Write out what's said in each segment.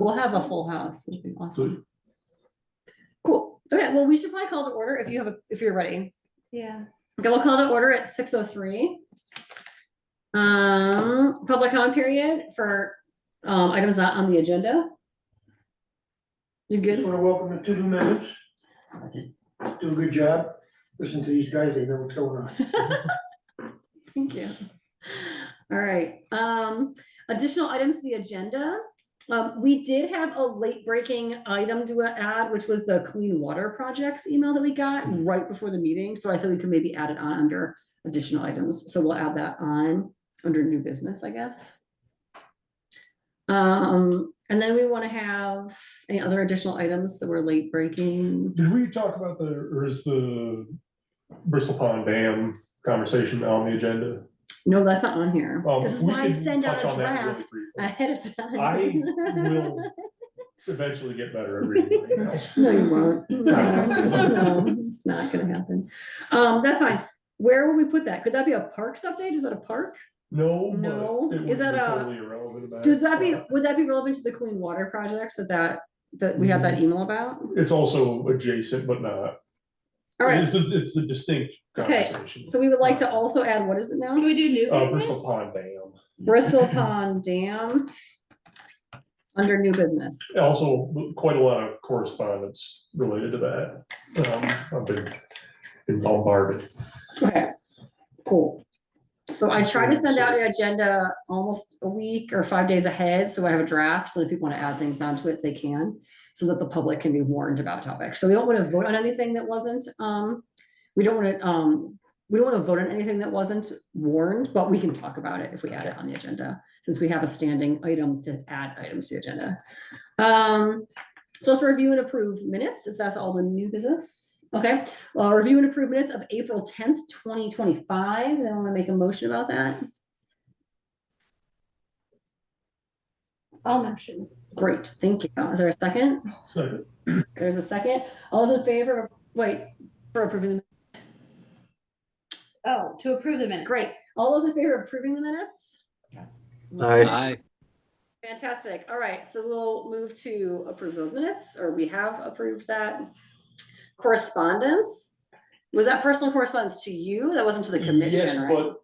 We'll have a full house. It'll be awesome. Cool. Okay, well, we should probably call to order if you're ready. Yeah. Okay, we'll call to order at 6:03. Public comment period for items not on the agenda. You good? Just want to welcome the 2 new members. Do a good job. Listen to these guys, they know what's going on. Thank you. All right, additional items to the agenda. We did have a late breaking item to add, which was the clean water projects email that we got right before the meeting. So I said we could maybe add it on under additional items. So we'll add that on under new business, I guess. And then we want to have any other additional items that were late breaking. Did we talk about the Bristol Pond Dam conversation on the agenda? No, that's not on here. This is why I send out a draft Ahead of time. I will eventually get better at reading my emails. No, you won't. No, it's not gonna happen. That's fine. Where will we put that? Could that be a parks update? Is that a park? No, No. but it Is would that be a- totally irrelevant. Would that be relevant to the clean water projects that we have that email about? It's also adjacent, but not. All right, It's a distinct Okay, conversation. so we would like to also add, what is it now? Can we do new? business? Bristol Pond Dam. Bristol Pond Dam under new business. Also, quite a lot of correspondence related to that. I've been bombarded. Okay, cool. So I try to send out the agenda almost a week or 5 days ahead, so I have a draft, so that if people want to add things onto it, they can, so that the public can be warned about topics. So we don't want to vote on anything that wasn't, we don't want to vote on anything that wasn't warned, but we can talk about it if we add it on the agenda, since we have a standing item to add items to the agenda. So let's review and approve minutes, if that's all the new business. Okay, well, review and approve minutes of April 10th, 2025. Does anyone want to make a motion about that? I'll motion. Great, thank you. Is there a second? Second. There's a second. All those in favor of, for approving the, Oh, to approve the minute. great. All those in favor of approving the minutes? Aye. Fantastic. All right, so we'll move to approve those minutes, or we have approved that. Correspondence, was that personal correspondence to you? That wasn't to the commission, Yes, right? but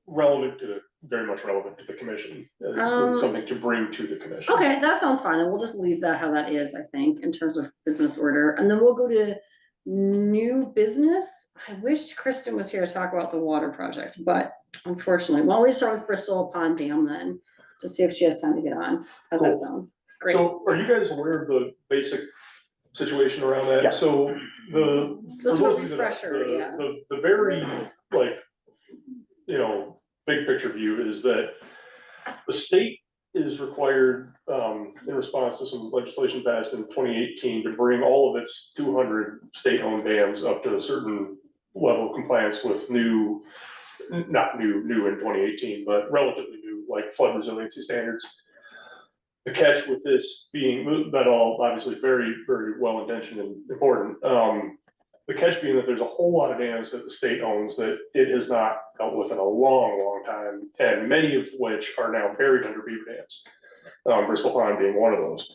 very much relevant to the commission. Something to bring to the commission. Okay, that sounds fine, and we'll just leave that how that is, I think, in terms of business order, and then we'll go to new business. I wish Kristen was here to talk about the water project, but unfortunately, why don't we start with Bristol Pond Dam then, to see if she has time to get on. How's that sound? Great. So are you guys aware of the basic situation around that? Yeah. So Let's do a refresher, yeah. The very, big picture view is that the state is required, in response to some legislation passed in 2018, to bring all of its 200 state-owned dams up to a certain level of compliance with not new in 2018, but relatively new, like flood resiliency standards. The catch with this being that all obviously very, very well intentioned and important. The catch being that there's a whole lot of dams that the state owns that it has not dealt with in a long, long time, and many of which are now buried under beaver dams. Bristol Pond being one of those.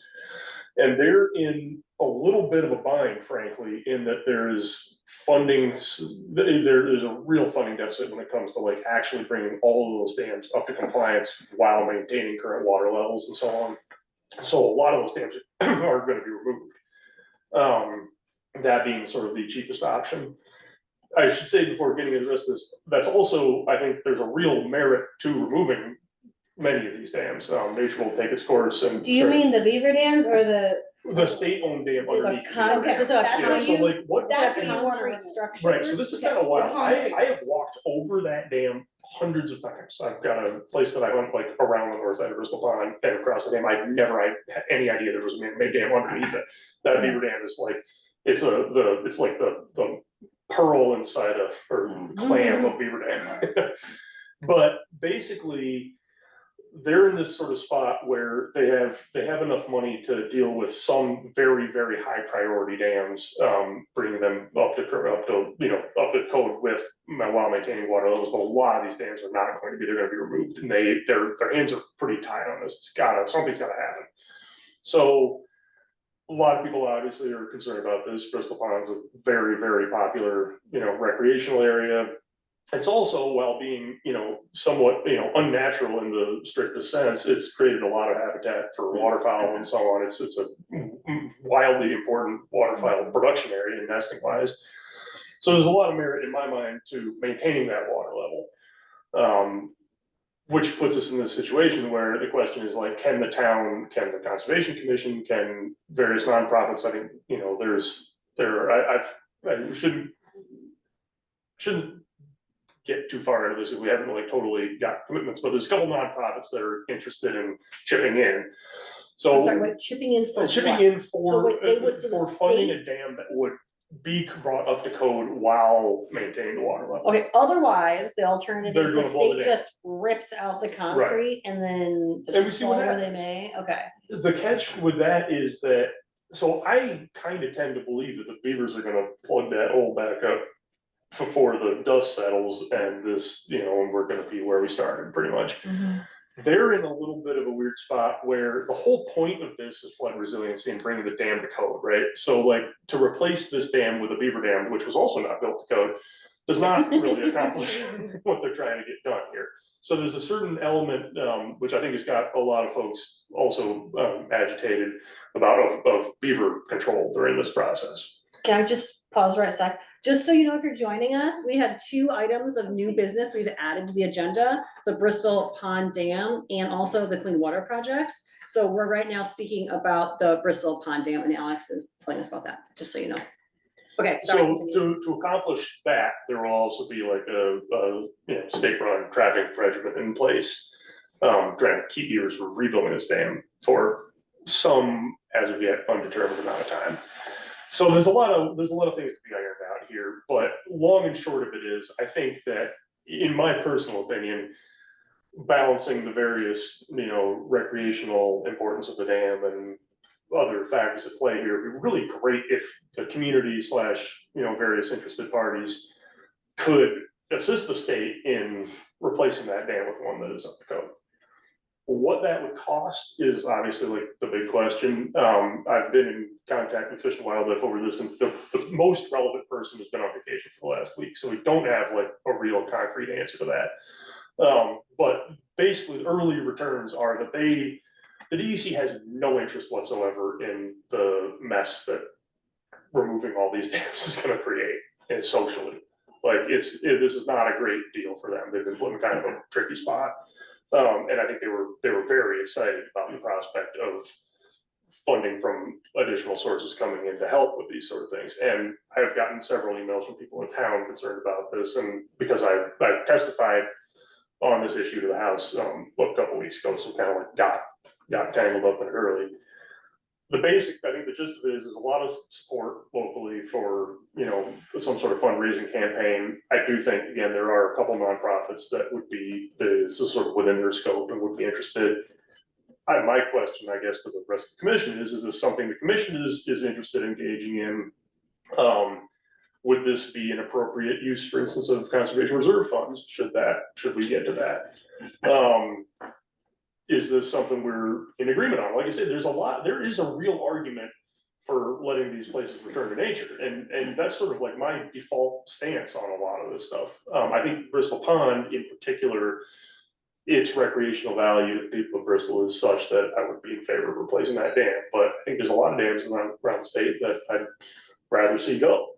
And they're in a little bit of a bind, frankly, in that there is there is a real funding deficit when it comes to like actually bringing all of those dams up to compliance while maintaining current water levels and so on. So a lot of those dams are going to be removed. That being sort of the cheapest option. I should say before getting into the rest of this, that's also, I think there's a real merit to removing many of these dams. Nature will take its course and. Do you mean the beaver dams or the state-owned dam underneath? okay, so that's Yeah, how so you, like what? that's That's how you want to concrete structure. Right, so this is kind of wild. concrete. I have walked over that dam hundreds of times. I've got a place that I went like around the north end of Bristol Pond and across the dam. I had any idea there was a man-made dam underneath it. That beaver dam is like, it's like the pearl inside or clam of beaver dam. But basically, they're in this sort of spot where they have enough money to deal with some very, very high priority dams, bringing them up to code with while maintaining water levels. But a lot of these dams are not going to be. They're going to be removed, and their hands are pretty tight on this. Something's got to happen. So a lot of people obviously are concerned about this. Bristol Pond's a very, very popular, recreational area. It's also, while being, somewhat, unnatural in the strictest sense, it's created a lot of habitat for waterfowl and so on. It's a wildly important waterfowl production area and nesting wise. So there's a lot of merit in my mind to maintaining that water level. Which puts us in this situation where the question is like, can the town, can the Conservation Commission, can various nonprofits, I think, I shouldn't get too far into this if we haven't like totally got commitments, but there's a couple nonprofits that are interested in chipping in. So I'm sorry, what, chipping in for chipping what? in So wait, they would, so the for funding state- a dam that would be brought up to code while maintaining the water level. Okay, otherwise, the alternative They're is the gonna blow the state dam. just rips out the concrete and then the And we see what where they happens. may, okay. The catch with that is that, so I kind of tend to believe that the beavers are gonna plug that hole back up before the dust settles and this, and we're gonna be where we started pretty much. They're in a little bit of a weird spot where the whole point of this is flood resiliency and bringing the dam to code, right? So like to replace this dam with a beaver dam, which was also not built to code, does not really accomplish what they're trying to get done here. So there's a certain element, which I think has got a lot of folks also agitated about of beaver control during this process. Can I just pause right a sec? Just so you know, if you're joining us, we had 2 items of new business we've added to the agenda, the Bristol Pond Dam and also the clean water projects. So we're right now speaking about the Bristol Pond Dam and Alex is telling us about that, just so you know. Okay, sorry. So continue. to accomplish that, there will also be like a state-run trapping regimen in place, trying to keep beavers from rebuilding this dam for some, as of yet, undetermined amount of time. So there's a lot of things to be ironed out here, but long and short of it is, I think that, in my personal opinion, balancing the various, recreational importance of the dam and other factors at play here, it'd be really great if the community / various interested parties could assist the state in replacing that dam with one that is up to code. What that would cost is obviously like the big question. I've been in contact with Fish and Wildlife over this, and the most relevant person has been on vacation for the last week, so we don't have like a real concrete answer to that. But basically, the early returns are that the DEC has no interest whatsoever in the mess that removing all these dams is going to create, and socially, like this is not a great deal for them. They've been put in kind of a tricky spot. And I think they were very excited about the prospect of funding from additional sources coming in to help with these sort of things. And I've gotten several emails from people in town concerned about this, and because I testified on this issue to the House a couple weeks ago, so kind of like got tangled up in it early. The basic, I think the gist of it is a lot of support locally for, some sort of fundraising campaign. I do think, again, there are a couple nonprofits that would be, this is sort of within their scope and would be interested. My question, I guess, to the rest of the commission is this something the commission is interested in engaging in? Would this be an appropriate use, for instance, of conservation reserve funds? Should we get to that? Is this something we're in agreement on? Like I said, there is a real argument for letting these places return to nature. And that's sort of like my default stance on a lot of this stuff. I think Bristol Pond in particular, its recreational value to the people of Bristol is such that I would be in favor of replacing that dam. But I think there's a lot of dams around the state that I'd rather see go.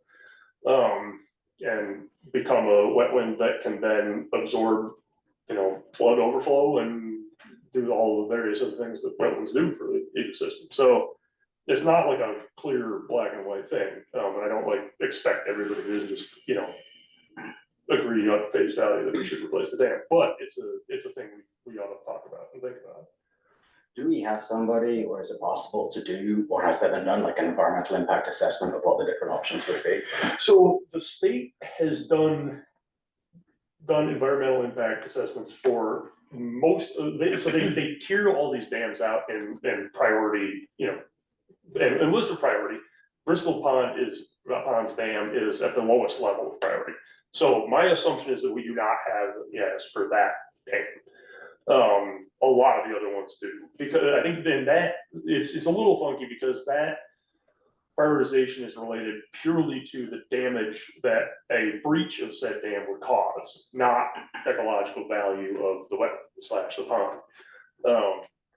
And become a wetland that can then absorb, flood overflow and do all the various other things that wetlands do for the ecosystem. So it's not like a clear black and white thing. And I don't expect everybody to just, agree on face value that we should replace the dam, but it's a thing we ought to talk about and think about. Do we have somebody, or is it possible to do, or has there been done like an environmental impact assessment of what the different options would be? So the state has done environmental impact assessments for most of so they tier all these dams out in priority, and list of priority. Bristol Pond's dam is at the lowest level of priority. So my assumption is that we do not have yes for that dam. A lot of the other ones do, because I think then that it's a little funky because that prioritization is related purely to the damage that a breach of said dam would cause, not ecological value of the wetland / the pond.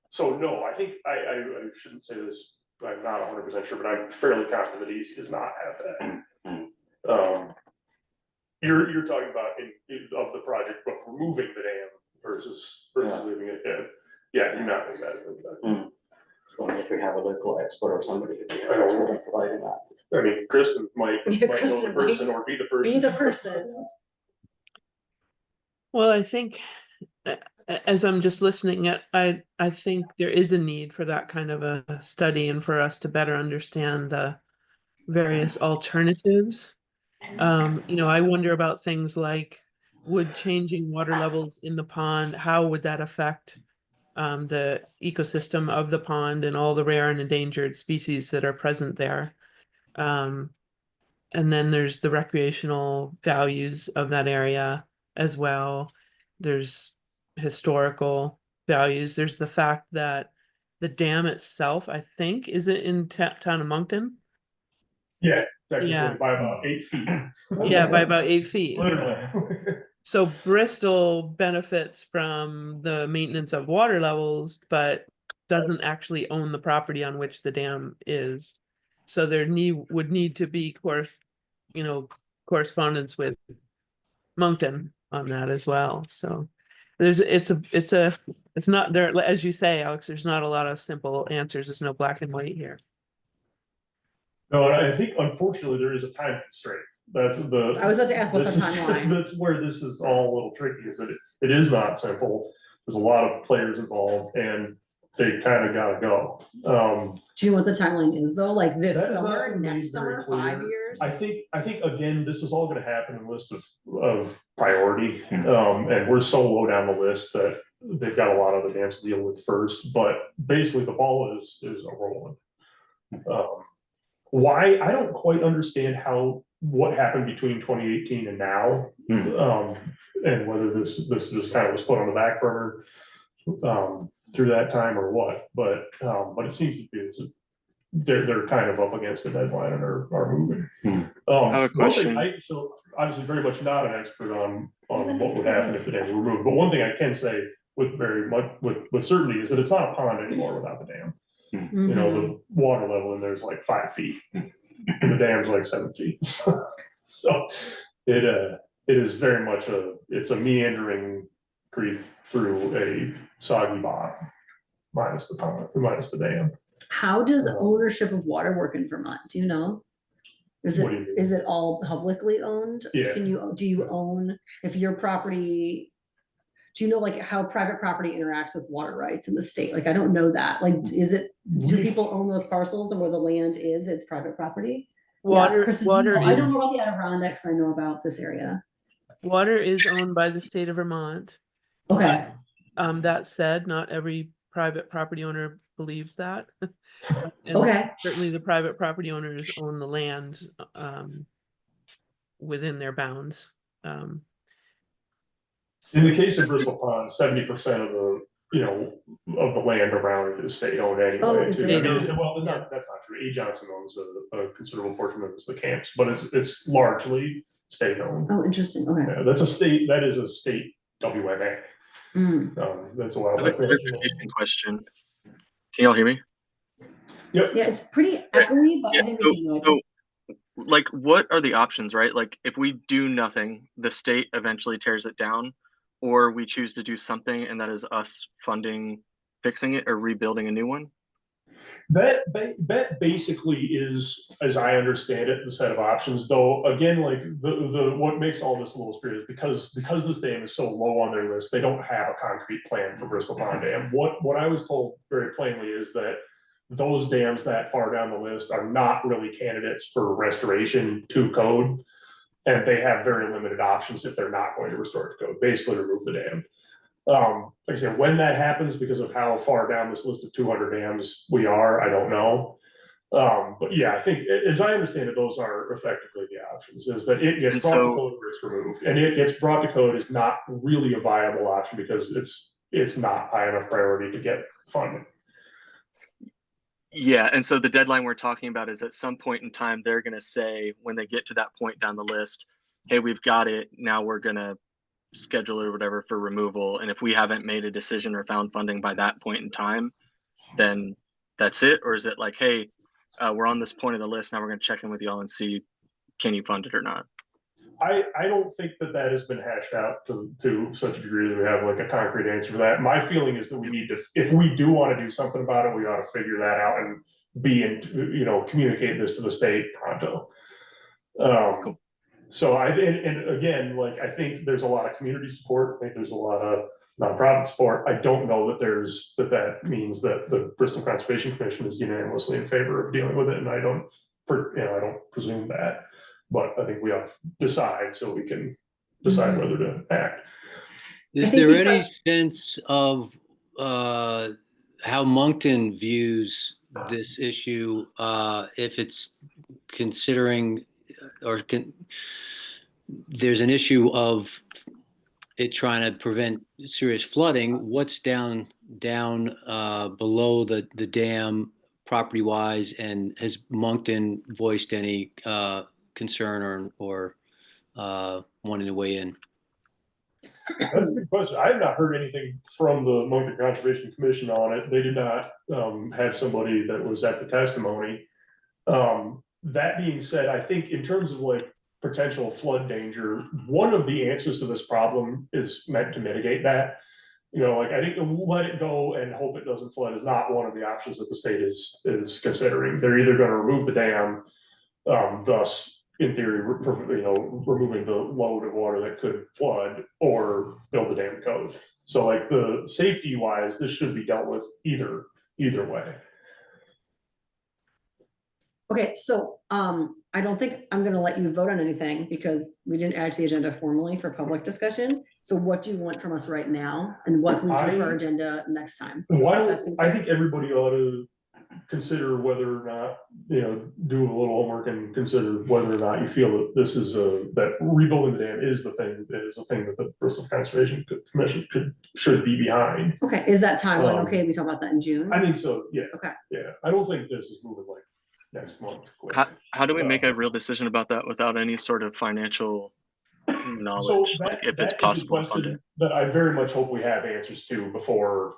So no, I think I shouldn't say this, I'm not 100% sure, but I'm fairly confident that East does not have that. You're talking about of the project, but removing the dam versus leaving it in. Yeah, you're not doing that. So if we have a local expert or somebody who's interested in providing that. I mean, Kristen might know the Kristen person might or be the person. Be the person. Well, I think as I'm just listening, I think there is a need for that kind of a study and for us to better understand the various alternatives. I wonder about things like, would changing water levels in the pond, how would that affect the ecosystem of the pond and all the rare and endangered species that are present there? And then there's the recreational values of that area as well. There's historical values. There's the fact that the dam itself, I think, is it in town of Moncton? Yeah, technically Yeah. by about 8 feet. Yeah, by about 8 feet. Literally. So Bristol benefits from the maintenance of water levels, but doesn't actually own the property on which the dam is. So there would need to be correspondence with Moncton on that as well. So it's not there, as you say, Alex, there's not a lot of simple answers. There's no black and white here. No, and I think unfortunately there is a time constraint. That's the. I was about to ask what's this our is- timeline. That's where this is all a little tricky, is that it is not simple. There's a lot of players involved and they kind of gotta go. Do you know what the timeline is though? Like this That is not summer, made next very summer, 5 clear. years? I think again, this is all gonna happen in the list of priority. And we're so low down the list that they've got a lot of the dams to deal with first, but basically the ball is rolling. Why, I don't quite understand what happened between 2018 and now. And whether this just kind of was put on the back burner through that time or what, but it seems to be they're kind of up against the deadline and are moving. I have a question. So obviously very much not an expert on what would happen if the dam were removed, but one thing I can say with certainty is that it's not a pond anymore without the dam. You know, the water level in there's like 5 feet, and the dam's like 7 feet. So it is very much it's a meandering creek through a soggy bottom, minus the pond, minus the dam. How does ownership of water work in Vermont? Do you know? Is What do you mean? it all publicly owned? Yeah. Do you own, if your property, do you know like how private property interacts with water rights in the state? Like, I don't know that. Like, do people own those parcels and where the land is, it's private property? Water, Yeah, Kristen, do you know? I is, don't know about the Adirondacks. I know about this area. water is owned by the state of Vermont. Okay. That said, not every private property owner believes that. And Okay. certainly the private property owners own the land within their bounds. In the case of Bristol Pond, 70% of the land around it is state owned anyway. Oh, is too. it? I mean, well, that's not true. A. Johnson owns a considerable portion of the camps, but it's largely state owned. Oh, interesting. Okay. Yeah, that is a state WMA. That's a I while have a back. clarification question. Can y'all hear me? Yeah, it's pretty echoey, but I think we can do it. So, like, what are the options, right? Like, if we do nothing, the state eventually tears it down, or we choose to do something, and that is us funding fixing it or rebuilding a new one? That basically is, as I understand it, the set of options. Though again, like the what makes all this a little scary is because this dam is so low on their list, they don't have a concrete plan for Bristol Pond Dam. What I was told very plainly is that those dams that far down the list are not really candidates for restoration to code, and they have very limited options if they're not going to restore it to code. Basically, remove the dam. Like I said, when that happens, because of how far down this list of 200 dams we are, I don't know. But yeah, I think, as I understand it, those are effectively the options, is that it gets brought to code or it's removed. And it gets brought to code is not really a viable option because it's not high enough priority to get funding. Yeah, and so the deadline we're talking about is at some point in time, they're gonna say, when they get to that point down the list, hey, we've got it, now we're gonna schedule it or whatever for removal. And if we haven't made a decision or found funding by that point in time, then that's it? Or is it like, hey, we're on this point of the list, now we're gonna check in with y'all and see, can you fund it or not? I don't think that that has been hashed out to such a degree that we have like a concrete answer for that. My feeling is that we need to, if we do want to do something about it, we ought to figure that out and be in, communicate this to the state pronto. Cool. So and again, like, I think there's a lot of community support. I think there's a lot of nonprofit support. I don't know that that means that the Bristol Conservation Commission is unanimously in favor of dealing with it. And I don't presume that. But I think we have to decide so we can decide whether to act. Is think there any because- sense of how Moncton views this issue, if it's considering there's an issue of it trying to prevent serious flooding? What's down below the dam property wise, and has Moncton voiced any concern or wanting to weigh in? That's a good question. I have not heard anything from the Moncton Conservation Commission on it. They did not have somebody that was at the testimony. That being said, I think in terms of like potential flood danger, one of the answers to this problem is meant to mitigate that. Like, I think let it go and hope it doesn't flood is not one of the options that the state is considering. They're either going to remove the dam, thus in theory, removing the load of water that could flood, or build the dam cove. So like, the safety wise, this should be dealt with either way. Okay, so I don't think I'm gonna let you vote on anything because we didn't add to the agenda formally for public discussion. So what do you want from us right now, and what we do for our agenda next time? I think everybody ought to consider whether or not, do a little homework and consider whether or not you feel that this is that rebuilding the dam is the thing that the Bristol Conservation Commission should be behind. Okay, is that timeline okay? We talk about that in June? I think so, yeah. Okay. Yeah, I don't think this is moving like next month. quick. How do we make a real decision about that without any sort of financial knowledge? Like, if it's possible to fund it? That I very much hope we have answers to before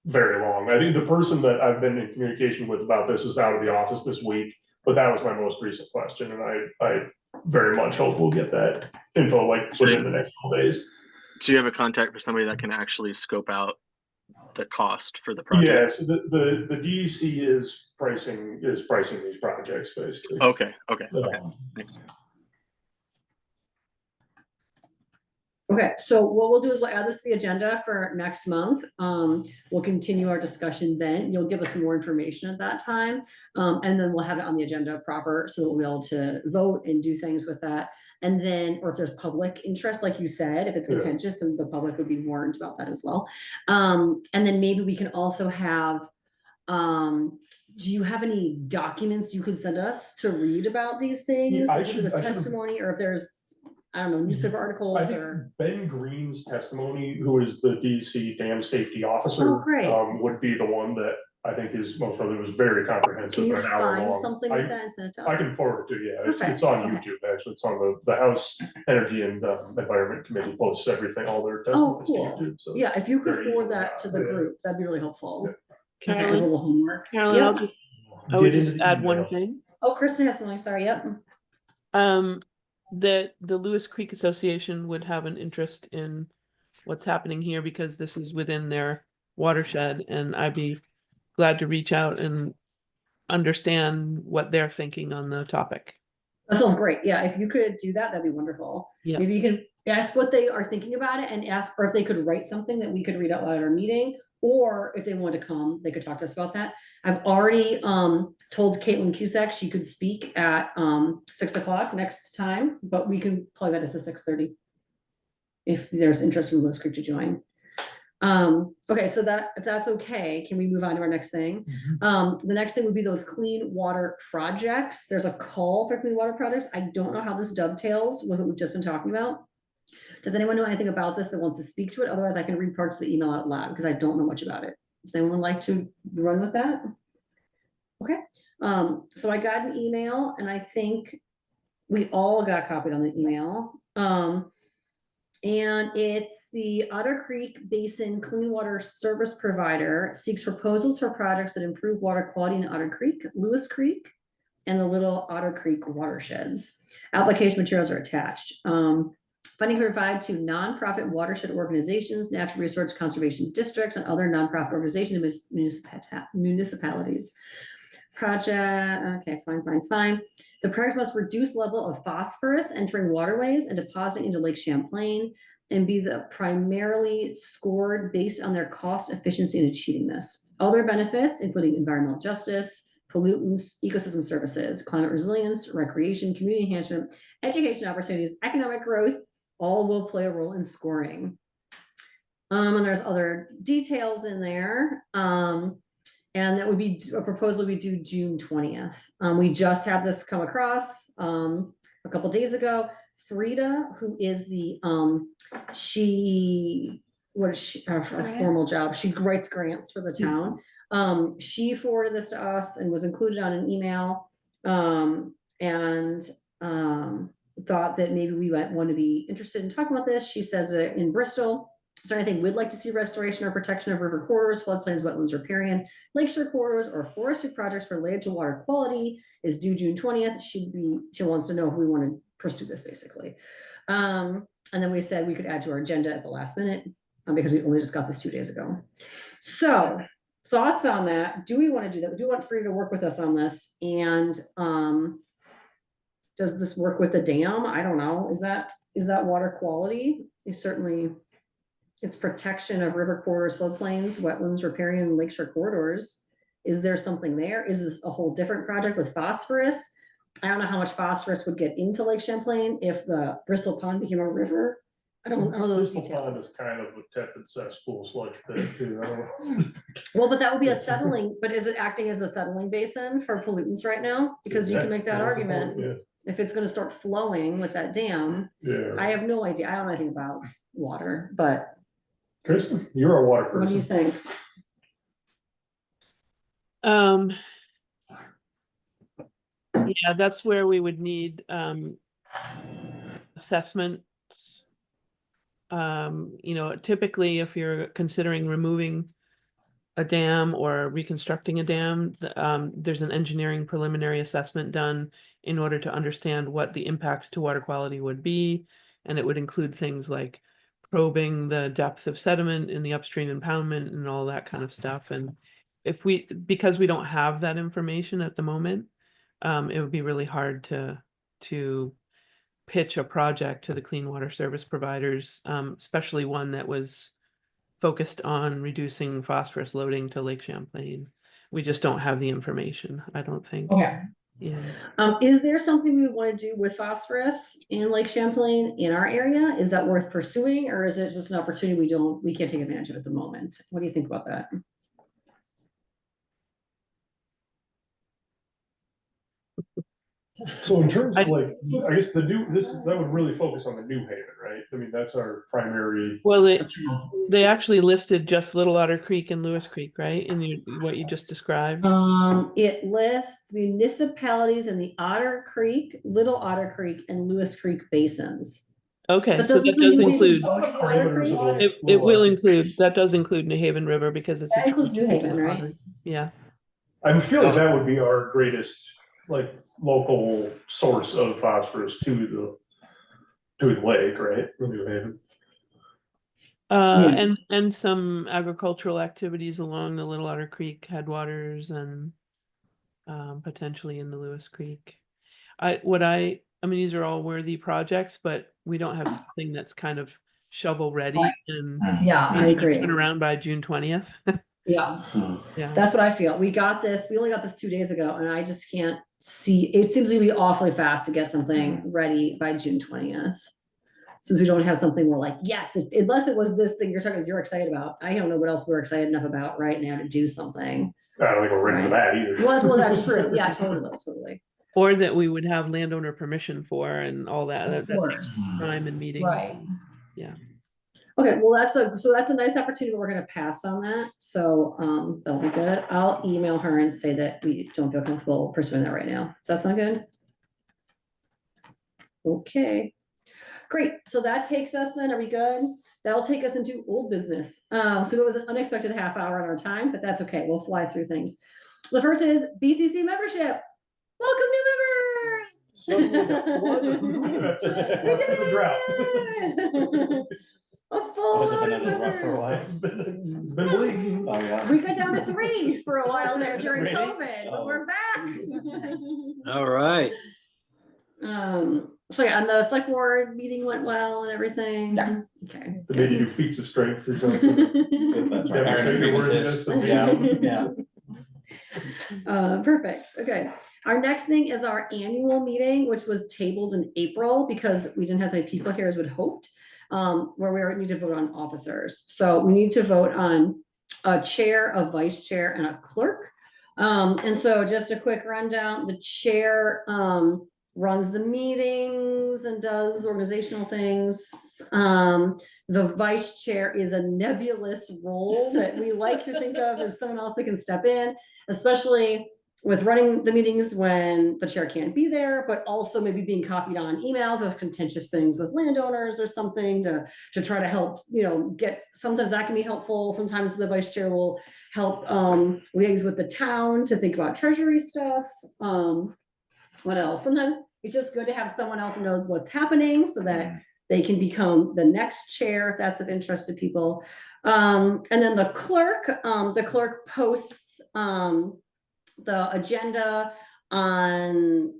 very long. I think the person that I've been in communication with about this is out of the office this week, but that was my most recent question, and I very much hope we'll get that info like within the next couple days. So you have a contact for somebody that can actually scope out the cost for the project? Yeah, so the DEC is pricing these projects basically. Okay, thanks. Okay, so what we'll do is we'll add this to the agenda for next month. We'll continue our discussion then. You'll give us more information at that time. And then we'll have it on the agenda proper so that we'll be able to vote and do things with that. And then, or if there's public interest, like you said, if it's contentious, then the public would be warned about that as well. And then maybe we can also have, do you have any documents you could send us to read about these things? Yeah, Like if there was testimony, or if there's, I don't know, newspaper articles I think or. Ben Green's testimony, who is the DC dam safety officer, Oh, great. would be the one that I think is most probably was very comprehensive. Can you an hour find long. something with that and send it to us? I can forward it to you. Yeah, it's Perfect. on Okay. YouTube, actually. It's on the House Energy and Environment Committee posts everything, all their Oh, testimonies cool. to YouTube. So Yeah, if you could very forward easy. that to the Yeah. group, that'd be really helpful. Okay, as a Carolyn, little homework. Carolyn, Yep. I would Get just into add one email. thing. Oh, Kristen has something, sorry, yep. The Lewis Creek Association would have an interest in what's happening here because this is within their watershed, and I'd be glad to reach out and understand what they're thinking on the topic. That sounds great. Yeah, if you could do that, that'd be wonderful. Yeah. Maybe you can ask what they are thinking about it and ask, or if they could write something that we could read out loud at our meeting, or if they wanted to come, they could talk to us about that. I've already told Caitlin Cusack she could speak at 6 o'clock next time, but we can plug that as a 6:30 if there's interest from Lewis Creek to join. Okay, so that, if that's okay, can we move on to our next thing? The next thing would be those clean water projects. There's a call for clean water projects. I don't know how this dovetails with what we've just been talking about. Does anyone know anything about this that wants to speak to it? Otherwise, I can read parts of the email out loud because I don't know much about it. Does anyone like to run with that? So I got an email and I think we all got copied on the email. And it's the Otter Creek Basin Clean Water Service Provider seeks proposals for projects that improve water quality in Otter Creek, Lewis Creek, and the Little Otter Creek watersheds. Application materials are attached. Funding provided to nonprofit watershed organizations, natural resource conservation districts, and other nonprofit organizations and municipalities. Project, okay, fine. The project must reduce level of phosphorus entering waterways and depositing into Lake Champlain and be primarily scored based on their cost efficiency in achieving this. Other benefits, including environmental justice, pollutants, ecosystem services, climate resilience, recreation, community enhancement, education opportunities, economic growth, all will play a role in scoring. And there's other details in there. And that would be a proposal we do June 20th. We just had this come across a couple days ago. Frida, who is the her formal job? She writes grants for the town. She forwarded this to us and was included on an email. And thought that maybe we might want to be interested in talking about this. She says that in Bristol. Is there anything we'd like to see restoration or protection of river corridors, floodplains, wetlands, riparian, lakeshore corridors, or forestry projects related to water quality is due June 20th. She wants to know if we want to pursue this basically. And then we said we could add to our agenda at the last minute because we only just got this 2 days ago. So thoughts on that? Do we want to do that? Do we want Frida to work with us on this? And does this work with the dam? I don't know. Is that water quality? It's protection of river corridors, floodplains, wetlands, riparian, and lakeshore corridors. Is there something there? Is this a whole different project with phosphorus? I don't know how much phosphorus would get into Lake Champlain if the Bristol Pond became a river. I don't know those Bristol Pond details. is kind of a tepid cesspool sludge pit too. I don't know. Well, but that would be a settling, but is it acting as a settling basin for pollutants right now? Because you can make that argument. Yeah. If it's gonna start flowing with that dam, Yeah. I have no idea. I don't know anything about water, but Kristen, you're a water person. what do you think? Yeah, that's where we would need assessments. Typically if you're considering removing a dam or reconstructing a dam, there's an engineering preliminary assessment done in order to understand what the impacts to water quality would be. And it would include things like probing the depth of sediment in the upstream impoundment and all that kind of stuff. And because we don't have that information at the moment, it would be really hard to pitch a project to the clean water service providers, especially one that was focused on reducing phosphorus loading to Lake Champlain. We just don't have the information, I don't think. Okay. Yeah. Is there something we would want to do with phosphorus in Lake Champlain in our area? Is that worth pursuing, or is it just an opportunity we can't take advantage of at the moment? What do you think about that? So in terms of like, I guess that would really focus on the New Haven, right? I mean, that's our primary. Well, they actually listed just Little Otter Creek and Lewis Creek, right? In what you just described. It lists municipalities in the Otter Creek, Little Otter Creek, and Lewis Creek basins. Okay, But so that does include. It will include. That does include New Haven River because it's. That includes New Haven, right? Yeah. I feel like that would be our greatest like local source of phosphorus to the lake, right? The New Haven. And some agricultural activities along the Little Otter Creek headwaters and potentially in the Lewis Creek. I mean, these are all worthy projects, but we don't have something that's kind of shovel ready and yeah, I agree. Turn around by June 20th. Yeah. Yeah. That's what I feel. We only got this 2 days ago, and I just can't see, it seems to be awfully fast to get something ready by June 20th. Since we don't have something we're like, yes, unless it was this thing you're excited about. I don't know what else we're excited enough about right now to do something. I don't think we're ready for that either. Well, that's true. Yeah, totally. Or that we would have landowner permission for and all that. Of course. Time and meetings. Right. Yeah. Okay, well, that's a nice opportunity. We're gonna pass on that, so, that'll be good. I'll email her and say that we don't feel comfortable pursuing that right now. Does that sound good? Okay, great. So that takes us then, are we good? That'll take us into old business. So it was an unexpected half hour on our time, but that's okay. We'll fly through things. The first is BCC membership. Welcome, new members. Suddenly the flood of- We After did the drought. it! A full Has it load been of a little rough for a while? members. It's been bleak. Oh, yeah. We got down to 3 for a while there during Really? COVID, but we're back. All right. So yeah, and the select board meeting went well and everything. Yeah. Okay. They made you do feats of strength or something. That's right. Demonstrate your worthiness of being- Yeah. Perfect. Okay. Our next thing is our annual meeting, which was tabled in April because we didn't have as many people here as we'd hoped, where we need to vote on officers. So we need to vote on a chair, a vice chair, and a clerk. And so just a quick rundown, the chair, runs the meetings and does organizational things. The vice chair is a nebulous role that we like to think of as someone else that can step in, especially with running the meetings when the chair can't be there, but also maybe being copied on emails or contentious things with landowners or something to try to help, get, sometimes that can be helpful. Sometimes the vice chair will help liaise with the town to think about treasury stuff. What else? Sometimes it's just good to have someone else who knows what's happening so that they can become the next chair if that's of interest to people. And then the clerk posts the agenda on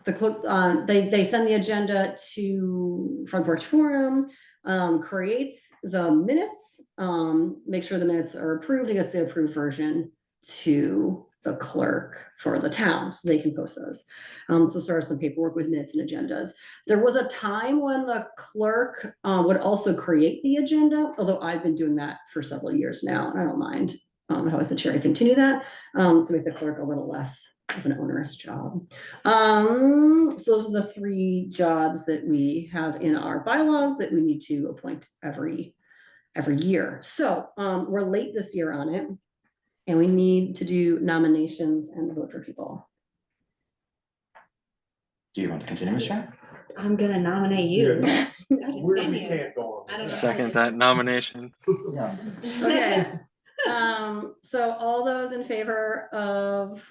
the clerk they send the agenda to Front Porch Forum, creates the minutes, make sure the minutes are approved, I guess the approved version to the clerk for the town, so they can post those. So sort of some paperwork with minutes and agendas. There was a time when the clerk would also create the agenda, although I've been doing that for several years now, and I don't mind if I was the chair to continue that, to make the clerk a little less of an onerous job. So those are the 3 jobs that we have in our bylaws that we need to appoint every year. So we're late this year on it. And we need to do nominations and vote for people. Do you want to continue, Ms. Chair? I'm gonna nominate you. We Continue. can't go on. I don't know. Second that nomination. Yeah. Okay. So all those in favor of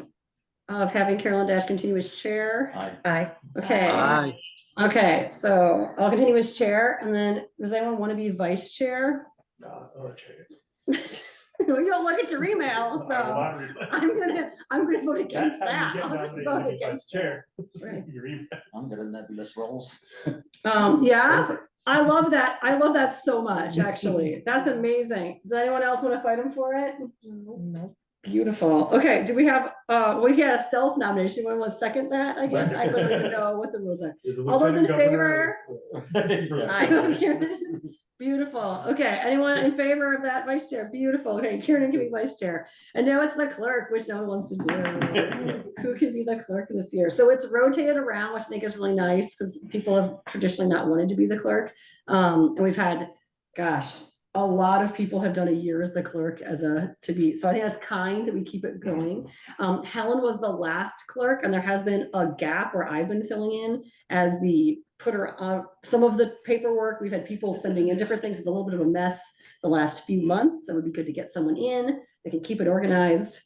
having Carolyn Dash continue as chair? Aye. Okay. Aye. Okay, so I'll continue as chair, and then does anyone want to be vice chair? Oh, chair. You don't look at your email, I will so not read that. I'm gonna vote against That's how that. you get I'll just nominated vote to be vice against chair. That's right. Your email. I'm good at nebulous roles. Yeah, I love that. I love that so much, actually. That's amazing. Does anyone else want to fight him for it? No. Beautiful. Okay, do we have, we had a self nomination. Anyone want to second that? I guess I don't even know what the rules are. The All those in lieutenant governor is- Aye. Beautiful. Okay, anyone in favor of that vice chair? Beautiful. Okay, Kieran can be vice chair. And now it's the clerk, which no one wants to do. Who can be the clerk this year? So it's rotated around, which I think is really nice because people have traditionally not wanted to be the clerk. And we've had, gosh, a lot of people have done a year as the clerk so I think that's kind that we keep it going. Helen was the last clerk, and there has been a gap where I've been filling in as the putter on some of the paperwork. We've had people sending in different things. It's a little bit of a mess the last few months. So it would be good to get someone in that can keep it organized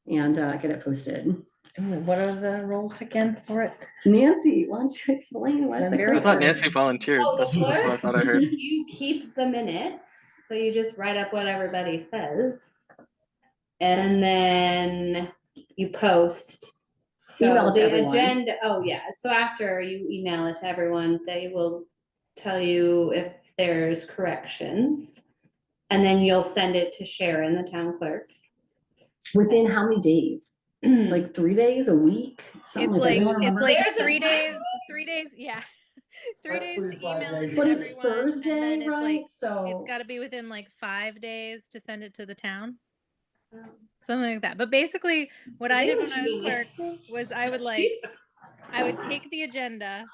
and get it posted. What are the roles again for it? Nancy, why don't you explain what I'm the very I clerk thought Nancy is? volunteered. Oh, the That's what I clerk? thought I heard. You keep the minutes, so you just write up what everybody says. And then you post. Email So it to the everyone. agenda, oh yeah, so after you email it to everyone, they will tell you if there's corrections. And then you'll send it to Sharon, the town clerk. Within how many days? Like 3 days, a week? Something It's like, that. it's like There's a 3 days, timeline. 3 days, yeah. 3 That's days to 45 email it days. to But it's everyone, and Thursday, then it's right? like, So it's gotta be within like 5 days to send it to the town. Something like that. But basically, what I did when I was clerk was I would like, I would take the agenda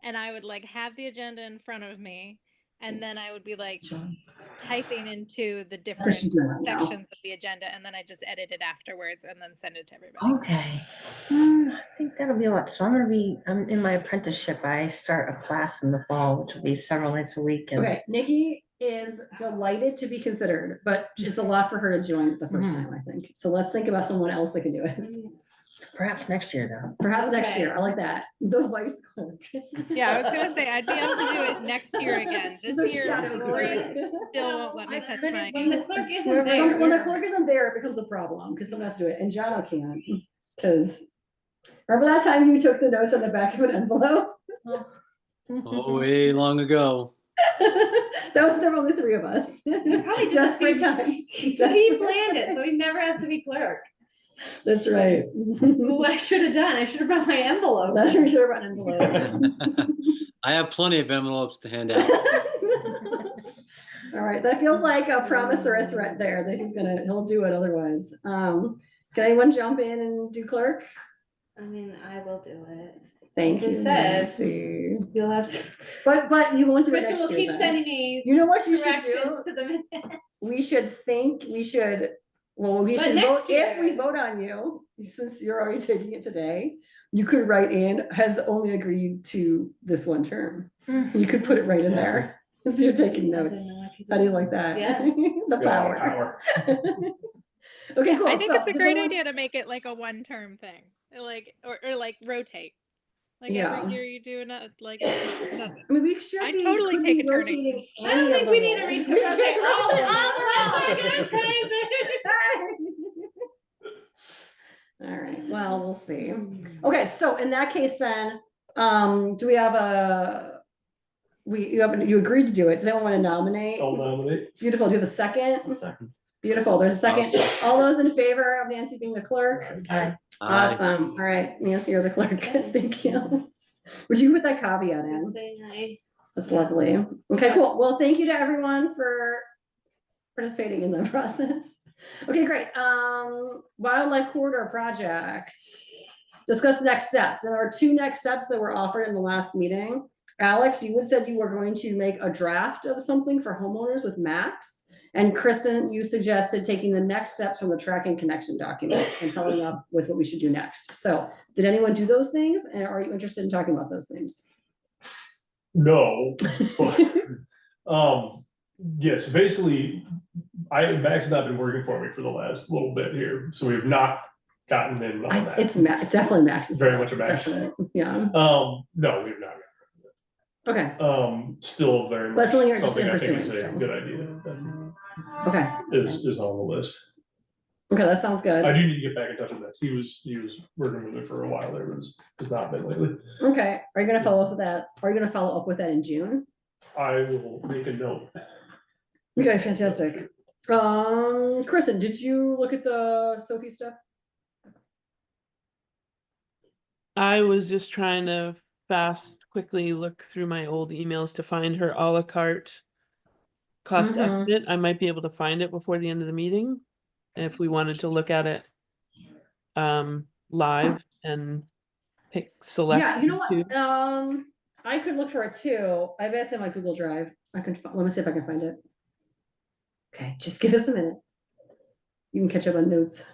and I would like have the agenda in front of me. and then I would be like typing into the That's what different she's doing right now. sections of the agenda, and then I just edit it afterwards and then send it to everybody. Okay. I think that'll be a lot. So I'm in my apprenticeship. I start a class in the fall, which will be several nights a week. And Okay, Nikki is delighted to be considered, but it's a lot for her to join the first Mhm. time, I think. So let's think about someone else that can do it. perhaps next year though. Perhaps next Okay. year. I like that. The vice clerk. Yeah, I was gonna say I'd be able to do it next year again. This The year, shadow Lori clerk. still won't let me touch couldn't my. When the clerk isn't Whoever- there. When the clerk isn't there, it becomes a problem because someone has to do it, and John can't. Because remember that time you took the notes on the back of an envelope? Oh, way long ago. That was, there were only three of us. probably did Just the for same- time. He planned it, so he never has to be clerk. That's right. So what I should have done, I should have brought my envelope. That's for sure about an envelope. I have plenty of envelopes to hand out. All right, that feels like a promise or a threat there that he'll do it otherwise. Can anyone jump in and do clerk? I mean, I will do it. Thank It you. says- Nancy. You'll have to. But you won't do it Kristen next will year keep then. sending me You know what you should do? corrections to the minute. We should, well, we But should next vote, if we year- vote on you, since you're already taking it today, you could write in, has only agreed to this one term. You could put it right in there, so you're taking I didn't notes. know I could How do you that. like that? Yeah. The power. Okay, cool. I think So, it's a does great anyone- idea to make it like a one-term thing, like or like rotate. Like Yeah. every year you do not like it doesn't. I mean, we should I'd be, totally could take be a turning. rotating I any don't of think the we need to roles. reach We the could all the rotate rules. them. Crazy. All right, well, we'll see. Okay, so in that case then, do we have you agreed to do it. Does anyone want to nominate? I'll nominate. Beautiful. Do you have a second? Second. Beautiful. There's a second. All those in favor of Nancy being the clerk? Aye. Awesome. All right, Nancy, you're the clerk. Thank you. Would you put that caveat in? That's lovely. Okay, cool. Well, thank you to everyone for participating in the process. Okay, great. Wildlife corridor project. Discuss next steps. And there are two next steps that were offered in the last meeting. Alex, you said you were going to make a draft of something for homeowners with maps. And Kristen, you suggested taking the next steps from the tracking connection document and coming up with what we should do next. So did anyone do those things? And are you interested in talking about those things? No, but, yes, basically, Max has not been working for me for the last little bit here, so we have not gotten in on that. It's definitely Max's. Very much a Max. Definitely, yeah. No, we have not. Okay, Still very much. But something you're interested in I think pursuing is a still. good idea, and okay, is on the list. okay, that sounds good. I do need to get back in touch with Max. He was working with it for a while there, but has not been lately. Okay, are you gonna follow up with that? Are you gonna follow up with that in June? I will make a note. Okay, fantastic. Kristen, did you look at the Sophie stuff? I was just trying to quickly look through my old emails to find her a la carte cost Mhm. estimate. I might be able to find it before the end of the meeting if we wanted to look at it live and select. Yeah, you know two. what? I could look for it too. I bet it's in my Google Drive. Let me see if I can find it. Okay, just give us a minute. You can catch up on notes.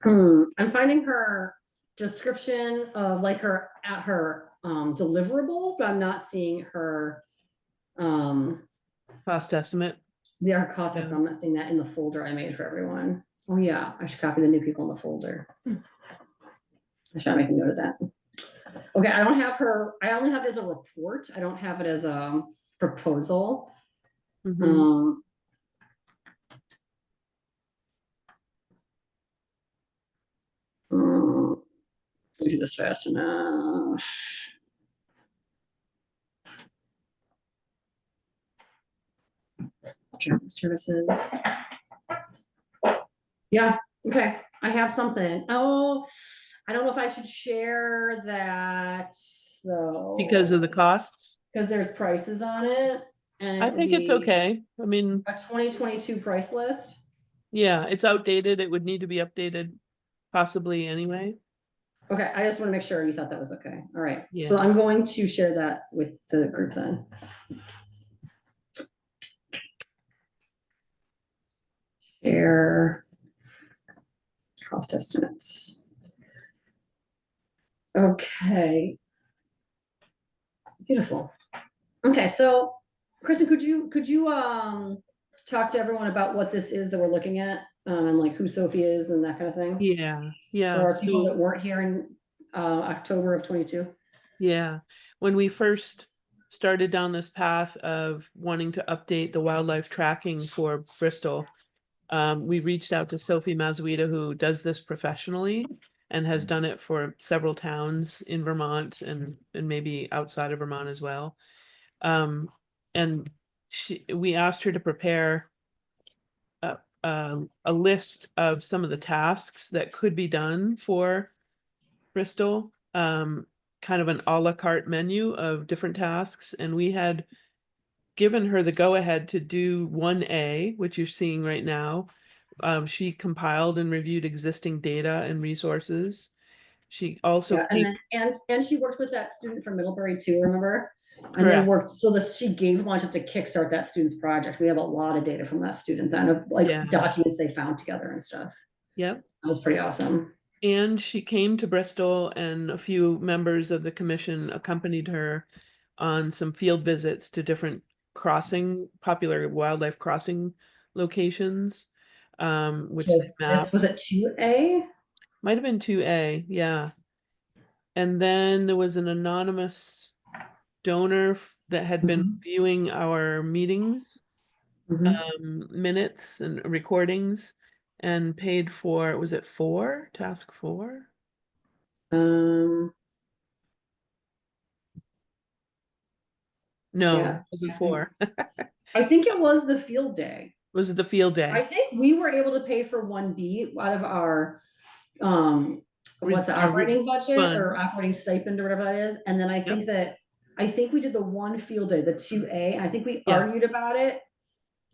I'm finding her description of like her deliverables, but I'm not seeing her Cost estimate. her cost estimate. I'm not seeing that in the folder I made for everyone. Oh yeah, I should copy the new people in the folder. I should make a note of that. Okay, I don't have her, I only have it as a report. I don't have it as a proposal. Mhm. Let me do this fast enough. General services. Yeah, okay, I have something. Oh, I don't know if I should share that though. because of the costs? Because there's prices on it. And I it would think it's be okay. I mean, a 2022 price list. yeah, it's outdated. It would need to be updated possibly anyway. Okay, I just want to make sure you thought that was okay. All right. So Yeah. I'm going to share that with the group then. Share cost estimates. Okay. Beautiful. Okay, so Kristen, could you talk to everyone about what this is that we're looking at? And like who Sophie is and that kind of thing? Yeah, For yeah. our people So, that weren't here in October of 22. yeah, when we first started down this path of wanting to update the wildlife tracking for Bristol, we reached out to Sophie Mazzuita, who does this professionally and has done it for several towns in Vermont and maybe outside of Vermont as well. And we asked her to prepare a list of some of the tasks that could be done for Bristol, kind of an a la carte menu of different tasks. And we had given her the go ahead to do 1A, which you're seeing right now. She compiled and reviewed existing data and resources. She also Yeah, and then she worked with that student from Middlebury too, remember? And they Correct. worked, so she gave wanted to kickstart that student's project. We have a lot of data from that student then of like Yeah. documents they found together and stuff. Yep. That was pretty awesome. And she came to Bristol, and a few members of the commission accompanied her on some field visits to different popular wildlife crossing locations, which they mapped. Was it 2A? Might have been 2A, yeah. And then there was an anonymous donor that had been viewing our meetings, minutes and recordings, and paid for, was it 4? Task 4? No, Yeah. it wasn't 4. I think it was the field day. Was it the field day? I think we were able to pay for 1B out of our what's the Our operating budget fund. or operating stipend or whatever that is. And then I think we did the 1 field day, the 2A. I think we Yeah. argued about it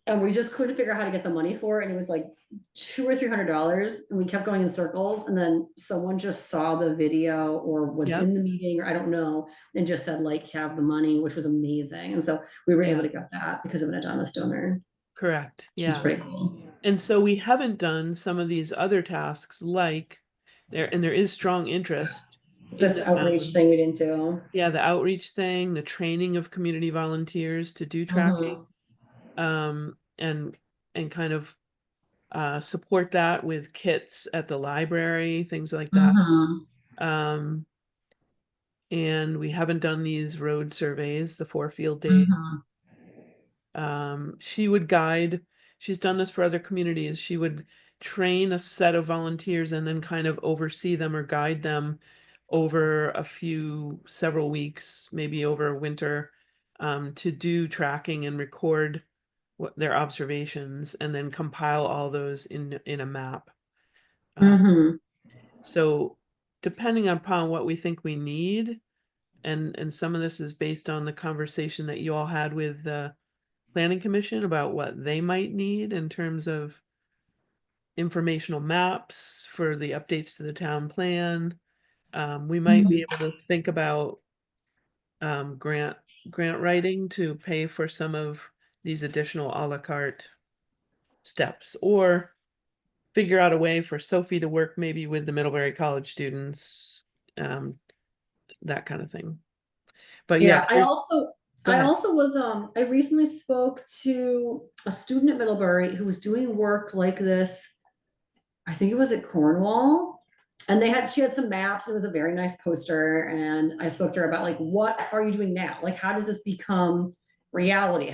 and we just couldn't figure out how to get the money for it. And it was like $200 or $300. And we kept going in circles. And then someone just saw the video or was in the meeting, or I don't know, and just said, like, have the money, which was amazing. And so we were able to get that because of an anonymous donor. Correct. Which was Yeah. pretty cool. And so we haven't done some of these other tasks like there is strong interest. This outreach thing we didn't do. Yeah, the outreach thing, the training of community volunteers to do tracking, and kind of support that with kits at the library, things like that. And we haven't done these road surveys, the 4 field days. She would guide, she's done this for other communities. She would train a set of volunteers and then kind of oversee them or guide them over several weeks, maybe over winter, to do tracking and record their observations and then compile all those in a map. So depending upon what we think we need, and some of this is based on the conversation that you all had with the Planning Commission about what they might need in terms of informational maps for the updates to the town plan. We might be able to think about grant writing to pay for some of these additional a la carte steps, or figure out a way for Sophie to work maybe with the Middlebury College students, that kind of thing. But yeah, I also was I recently spoke to a student at Middlebury who was doing work like this. I think it was at Cornwall, and she had some maps. It was a very nice poster, and I spoke to her about like, what are you doing now? Like, how does this become reality?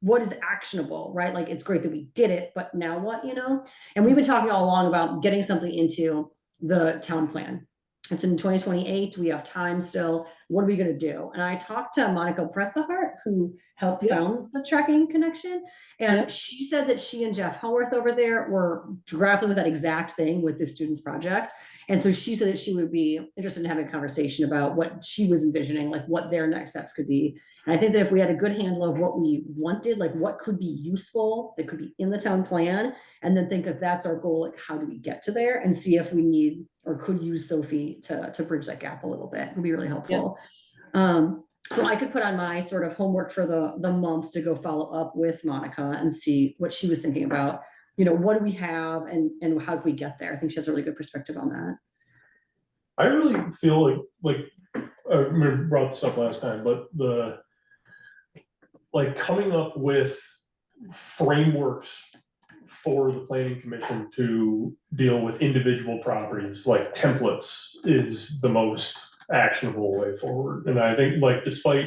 What is actionable, right? Like, it's great that we did it, but now what, And we've been talking all along about getting something into the town plan. It's in 2028. We have time still. what are we gonna do? And I talked to Monica Pretzelhart, who helped found the Trekking Connection. And she said that she and Jeff Howarth over there were grappling with that exact thing with the students project. And so she said that she would be interested in having a conversation about what she was envisioning, like what their next steps could be. And I think that if we had a good handle of what we wanted, like what could be useful, that could be in the town plan, and then think if that's our goal, like how do we get to there, and see if we need or could use Sophie to bridge that gap a little bit, would be really helpful. So I could put on my sort of homework for the month to go follow up with Monica and see what she was thinking about. You know, what do we have and how do we get there? I think she has a really good perspective on that. I really feel like I remember brought this up last time, but like coming up with frameworks for the planning commission to deal with individual properties, like templates, is the most actionable way forward. And I think, like, despite,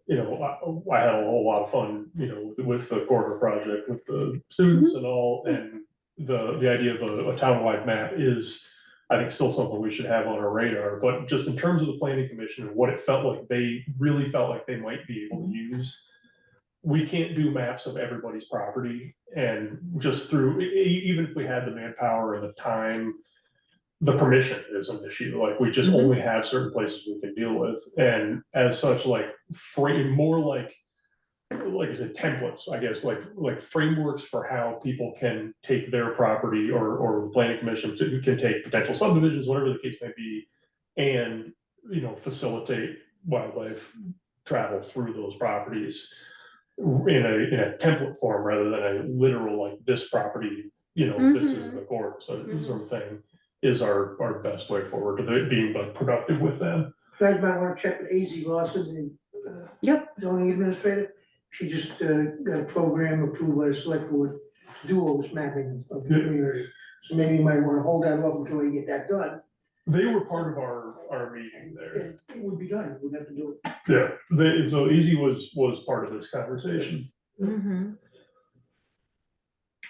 you know, I had a whole lot of fun, you know, with the corridor project with the students and all, and the idea of a townwide map is, I think, still something we should have on our radar. But just in terms of the planning commission and what it felt like they really felt like they might be able to use, we can't do maps of everybody's property, and just through, even if we had the manpower and the time, the permission is an issue. Like, we just only have certain places we can deal with, and as such, like more like I said, templates, I guess, like frameworks for how people can take their property, or the planning commission can take potential subdivisions, whatever the case may be, and, you know, facilitate wildlife travel through those properties in a template form, rather than a literal, like, this property, you know, this is the court, so sort of thing, is our best way forward to being like productive with them. You guys might wanna check with AZ Lawson, the zoning administrator. She just got a program approved by the select board to do all this mapping of the community. So maybe you might wanna hold that off until we get that done. They were part of our meeting there. It would be done, we'd have to do it. Yeah, so Easy was part of this conversation.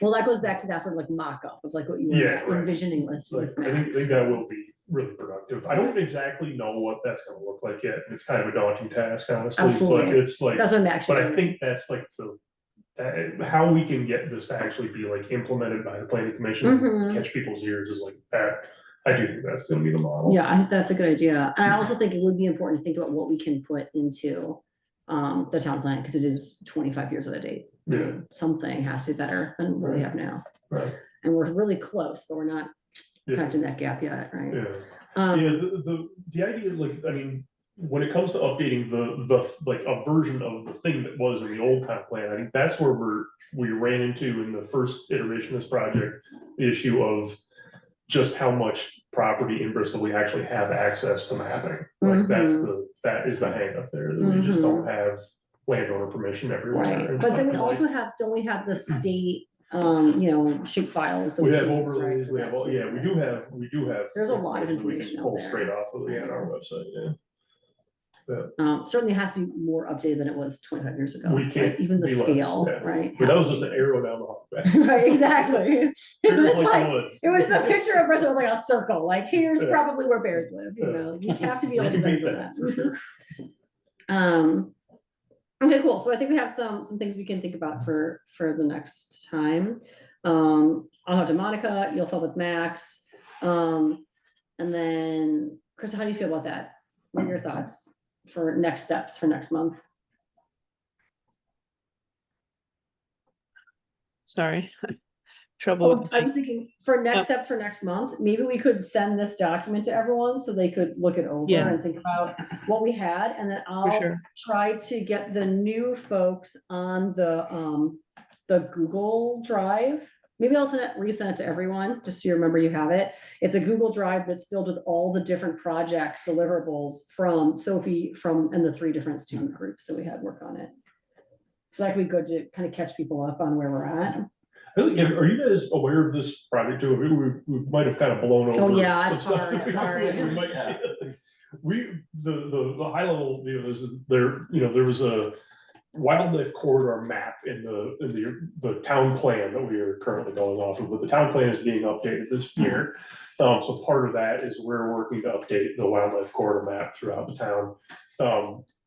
Well, that goes back to that sort of like mock-up of like what you were envisioning with I think that will be really productive. I don't exactly know what that's gonna look like yet. It's kind of a daunting task, honestly. Absolutely. But it's like, That's what I'm actually but I think that's like how we can get this to actually be like implemented by the planning commission, and catch people's ears, is like that. I do think that's gonna be the model. Yeah, I think that's a good idea. And I also think it would be important to think about what we can put into the town plan, because it is 25 years out of date. Yeah. Something has to be better than what we have now. Right. And we're really close, but we're not catching that gap yet, right? The idea, like, I mean, when it comes to updating the like a version of the thing that was in the old town plan, I think that's where we ran into in the first iteration of this project, the issue of just how much property in Bristol we actually have access to mapping. Like, that is the hang up there, that we just don't have landowner permission everywhere. Right, but then we also have, don't we have the state, you know, shape files? that We have can use, right, overlays, for we that have, too, yeah, we do have. There's a lot of we can information out pull there. straight off of our website, yeah. Certainly has to be more updated than it was 25 years ago. We can't right? Even the be less, scale, yeah. right? But that has was to just be. an arrow down the hallway. Right, exactly. It was like, woods. it was a picture of Bristol with like a circle, like here's probably where bears live, you know, you have to be able to beat measure that, that. for sure. Okay, cool. So I think we have some things we can think about for the next time. I'll talk to Monica, you'll follow with Max. And then, Chris, how do you feel about that? What are your thoughts for next steps for next month? Sorry. Trouble. Oh, I was thinking for next steps for next month, maybe we could send this document to everyone so they could look it over and think about what we had, and then I'll try to get the new folks on the Google Drive. Maybe I'll resend it to everyone, just so you remember you have it. It's a Google Drive that's filled with all the different project deliverables from Sophie, and the 3 different student groups that we had work on it. So that could be good to kind of catch people up on where we're at. Are you guys aware of this project too? We might have kind of blown over. Oh yeah, it's some hard, stuff. sorry. The high level view is there, you know, there was a wildlife corridor map in the town plan that we are currently going off of, but the town plan is being updated this year. So part of that is we're working to update the wildlife corridor map throughout the town.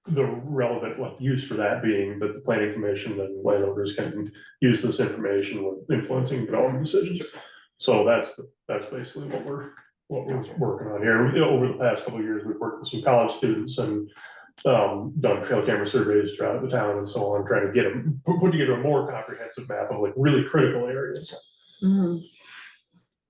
The relevant use for that being that the planning commission and landowners can use this information with influencing development decisions. So that's basically what we're working on here. Over the past couple of years, we've worked with some college students and done trail camera surveys throughout the town and so on, trying to get them put together a more comprehensive map of really critical areas.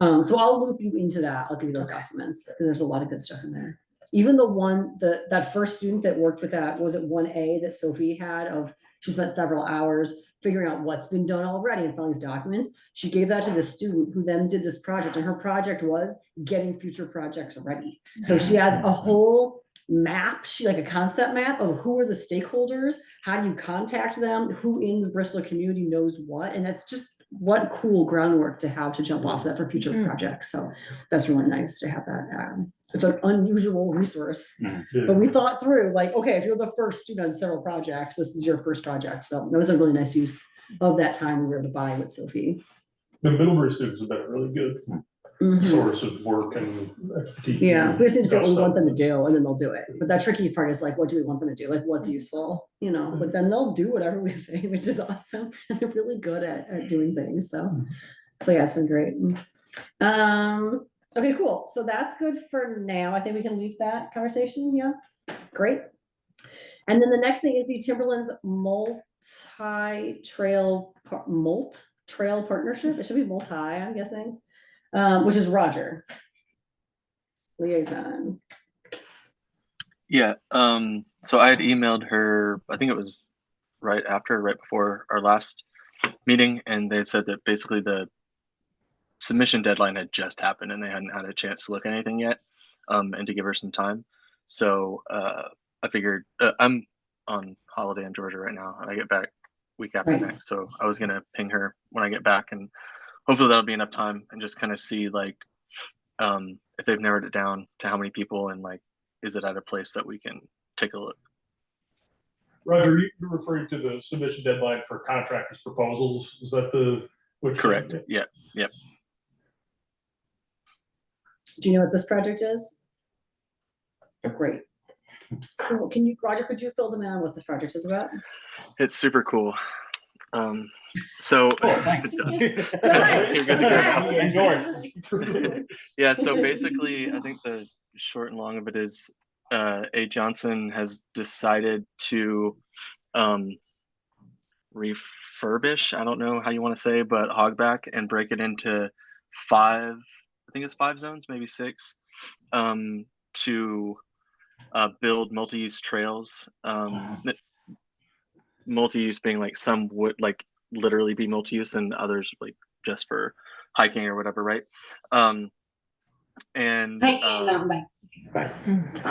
So I'll loop you into that. I'll give you those documents because there's a lot of good stuff in there. Even that first student that worked with that, was it 1A that Sophie had she spent several hours figuring out what's been done already and filling these documents. She gave that to the student who then did this project, and her project was getting future projects ready. So she has a whole map, like a concept map of who are the stakeholders, how do you contact them, who in the Bristol community knows what, and that's just what cool groundwork to have to jump off that for future projects. So that's really nice to have that. It's an unusual resource, but we thought through okay, if you're the first student on several projects, this is your first project. So that was a really nice use of that time we were able to buy with Sophie. The Middlebury students have been a really good source of work and expertise. Yeah, we just need to figure out what we want them to do, and then they'll do it. But that tricky part is what do we want them to do? What's useful, But then they'll do whatever we say, which is awesome, and they're really good at doing things. So yeah, it's been great. Okay, cool. So that's good for now. I think we can leave that conversation. Yeah, great. And then the next thing is the Timberlands trail partnership. It should be multi, I'm guessing, which is Roger, liaison. Yeah. So I had emailed her, I think it was right before our last meeting, and they had said that basically the submission deadline had just happened and they hadn't had a chance to look at anything yet, and to give her some time. So I figured I'm on holiday in Georgia right now, and I get back week after next. So I was gonna ping her when I get back, and hopefully that'll be enough time, and just kind of see if they've narrowed it down to how many people, and is it at a place that we can take a look. Roger, you're referring to the submission deadline for contractors' proposals. Is that which? Correct. Yeah. Yep. Do you know what this project is? Great. Cool. Roger, could you fill them in on what this project is about? It's super cool. So thanks. You're good to go. Yeah, so basically I think the short and long of it is A. Johnson has decided to refurbish, I don't know how you want to say, but hogback and break it into 5, I think it's 5 zones, maybe 6, to build multi-use trails. Multi-use being some would literally be multi-use, and others just for hiking or whatever, right? And Hiking and mountain bikes.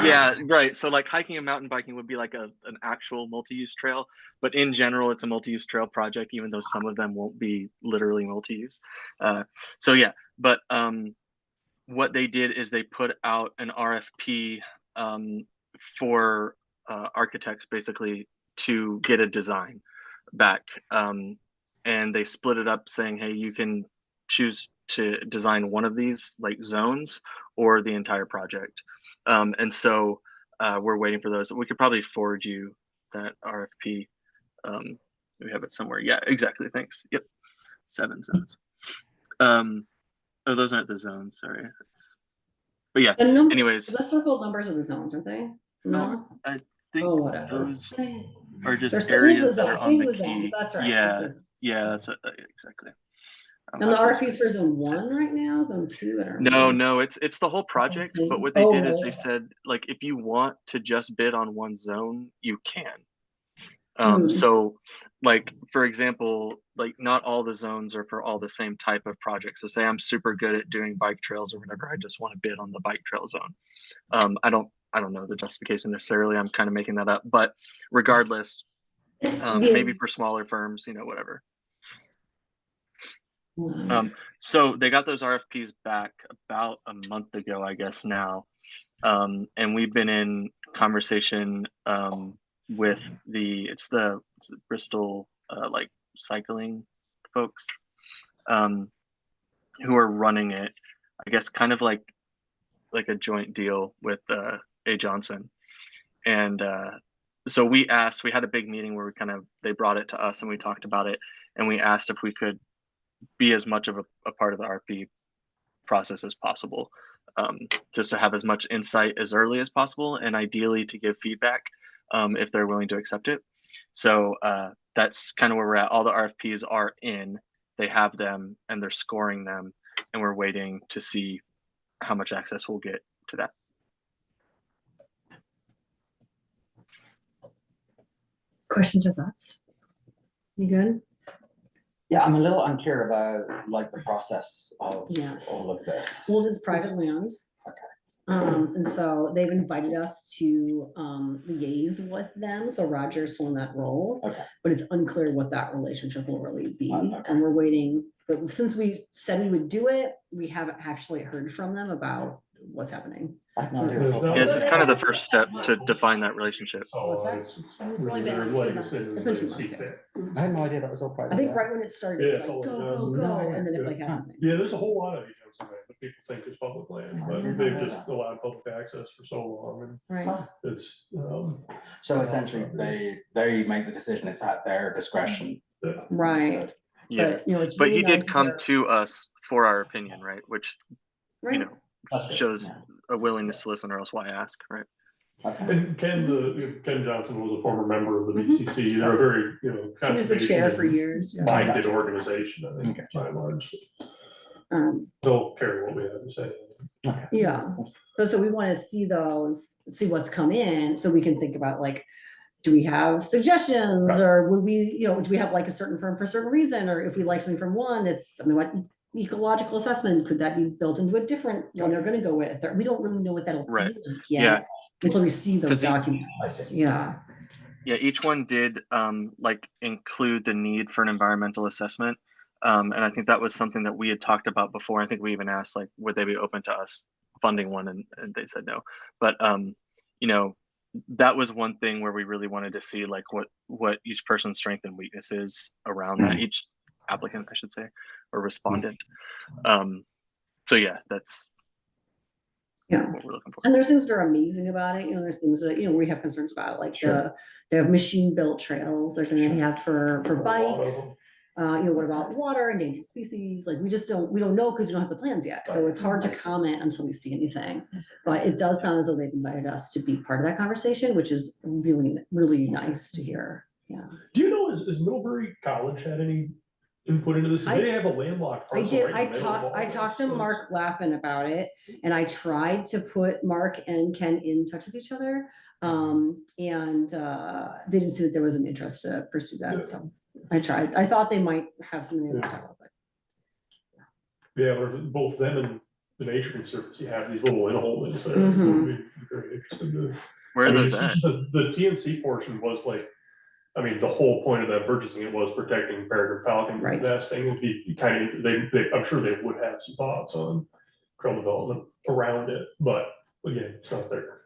yeah, right. So hiking and mountain biking would be an actual multi-use trail, but in general it's a multi-use trail project, even though some of them won't be literally multi-use. So yeah, but what they did is they put out an RFP for architects basically to get a design back, and they split it up saying, hey, you can choose to design one of these zones or the entire project. And so we're waiting for those. We could probably forward you that RFP. We have it somewhere. Yeah, exactly. Thanks. Yep. 7 zones. Oh, those aren't the zones. Sorry. But yeah. Anyways, the circled numbers are the zones, aren't they? No. I think whatever. those are just areas that are on the zones. key. That's right. Yeah, that's exactly. And the RFPs for zone 1 right now, zone 2. I don't know. No, it's the whole project. But what they did is they said if you want to just bid on one zone, you can. So for example, not all the zones are for all the same type of project. So say I'm super good at doing bike trails or whatever, I just want to bid on the bike trail zone. I don't know the justification necessarily. I'm kind of making that up, but regardless, maybe for smaller firms, whatever. So they got those RFPs back about a month ago, I guess now. And we've been in conversation with it's the Bristol cycling folks who are running it. I guess kind of like a joint deal with A. Johnson. And so we had a big meeting where they brought it to us and we talked about it, and we asked if we could be as much of a part of the RFP process as possible, just to have as much insight as early as possible, and ideally to give feedback if they're willing to accept it. So that's kind of where we're at. All the RFPs are in, they have them and they're scoring them, and we're waiting to see how much access we'll get to that. Questions or thoughts? You good? Yeah, I'm a little unclear about like the process of Yes. all of this. Well, this is private land. And so they've invited us to liaise with them. So Roger's filling that role. Okay. But it's unclear what that relationship will really be. Okay. And we're waiting. But since we said we would do it, we haven't actually heard from them about what's happening. I have no idea. Yeah, this is kind of the first step to define that relationship. What's that? It's only really been their 2 leg months. is in It's been the 2 months, seat yeah. there. I had no idea that was all private. I think right when it started, it's Yeah, like, it's go, all go, done. go, and then it like Yeah. hasn't. Yeah, there's a whole lot of agents that people think is public land, but they've just allowed public access for so long, and Right. it's, So essentially, they make the decision. It's at their discretion. Right. Yeah, But, you know, it's but really he nice did come they're- to us for our opinion, right? Which, Right. you know, That's good, shows yeah. a willingness to listen, or else why ask, right? Okay. and Ken Johnson was a former member of the Mhm. BCC. They're a very, He was the chair for years. Yeah. minded organization, I think, Okay. by and large. Um, They'll carry what we have to say. Okay. Yeah. So we want to see see what's come in, so we can think about like, do we have suggestions, Right. or would we, you know, do we have like a certain firm for a certain reason, or if we like something from one that's something like ecological assessment, could that be built into a different one they're going to go with? Or we don't really know what that'll Right. be like Yeah. yet until we see those 'Cause documents. Yeah. Yeah, each one did like include the need for an environmental assessment. And I think that was something that we had talked about before. I think we even asked, like, would they be open to us funding one, and they said no. But you know, that was one thing where we really wanted to see like what each person's strength and weakness is around that, each applicant, I should say, or respondent. So yeah, that's Yeah. what we're looking for. And there's things that are amazing about it. You know, there's things that, you know, we have concerns about, like Sure. they have machine built trails they're gonna have for A lot of bikes. You know, what about water, endangered species? Like, we don't know because we don't have the plans yet. So it's hard to comment until we see anything. But it does sound as though they've invited us to be part of that conversation, which is really, really nice to hear. Yeah. Do you know, is Middlebury College had any input into this? 'Cause they have a landlocked I parcel did, right in the middle of all I this. talked to So Mark Lappin about it, and I tried to put Mark and Ken in touch with each other. And they didn't see that there was an interest to pursue Yeah. that, so I tried. I thought they might have something they would talk about, but Yeah, or both them and the Nature Conservancy have these little in-holdings that Mhm. would be very interesting to. Where I are mean, those it's at? just the TNC portion was like, I mean, the whole point of that purchasing it was protecting peregrine falcon Right. nesting. Would be kind of, I'm sure they would have some thoughts on trail development around it, but again, it's not their.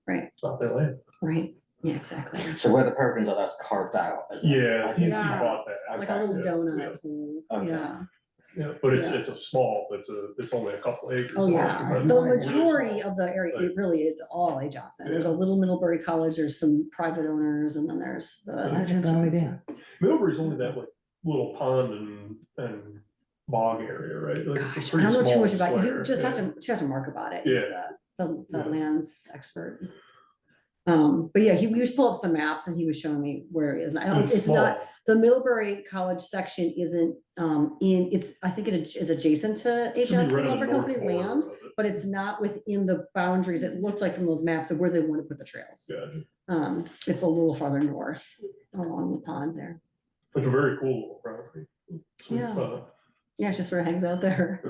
Right. It's not their land. right, yeah, exactly. So where the peregrines are, that's carved out. Is it? Yeah, I think- TNC Yeah. bought that. Like a little Yeah, donut hole, Okay. yeah. Yeah, but it's Yeah. a small, it's only a couple acres. Oh, so yeah, it's the really majority small. of the area, Like- it really is all A. Johnson. There's a Yeah. little Middlebury College, there's some private owners, and then there's the. I had no idea. Middlebury's only that like little pond and bog area, right? Like, it's a Gosh, I pretty don't know too small much about, you square, just have yeah. to, chat to Mark about it. He's Yeah. The Yeah. lands expert. But yeah, we just pull up some maps and he was showing me where it is. And I don't, it's not, small. the Middlebury College section isn't, I think it is adjacent to A. Should be Johnson right on the Lumber north Company border land, of it. but it's not within the boundaries, it looked like from those maps of where they want to put the trails. Yeah, It's a little farther north along the pond there. it's a very cool little property. Sweet Yeah. spot. Yeah, it just sort of hangs out there.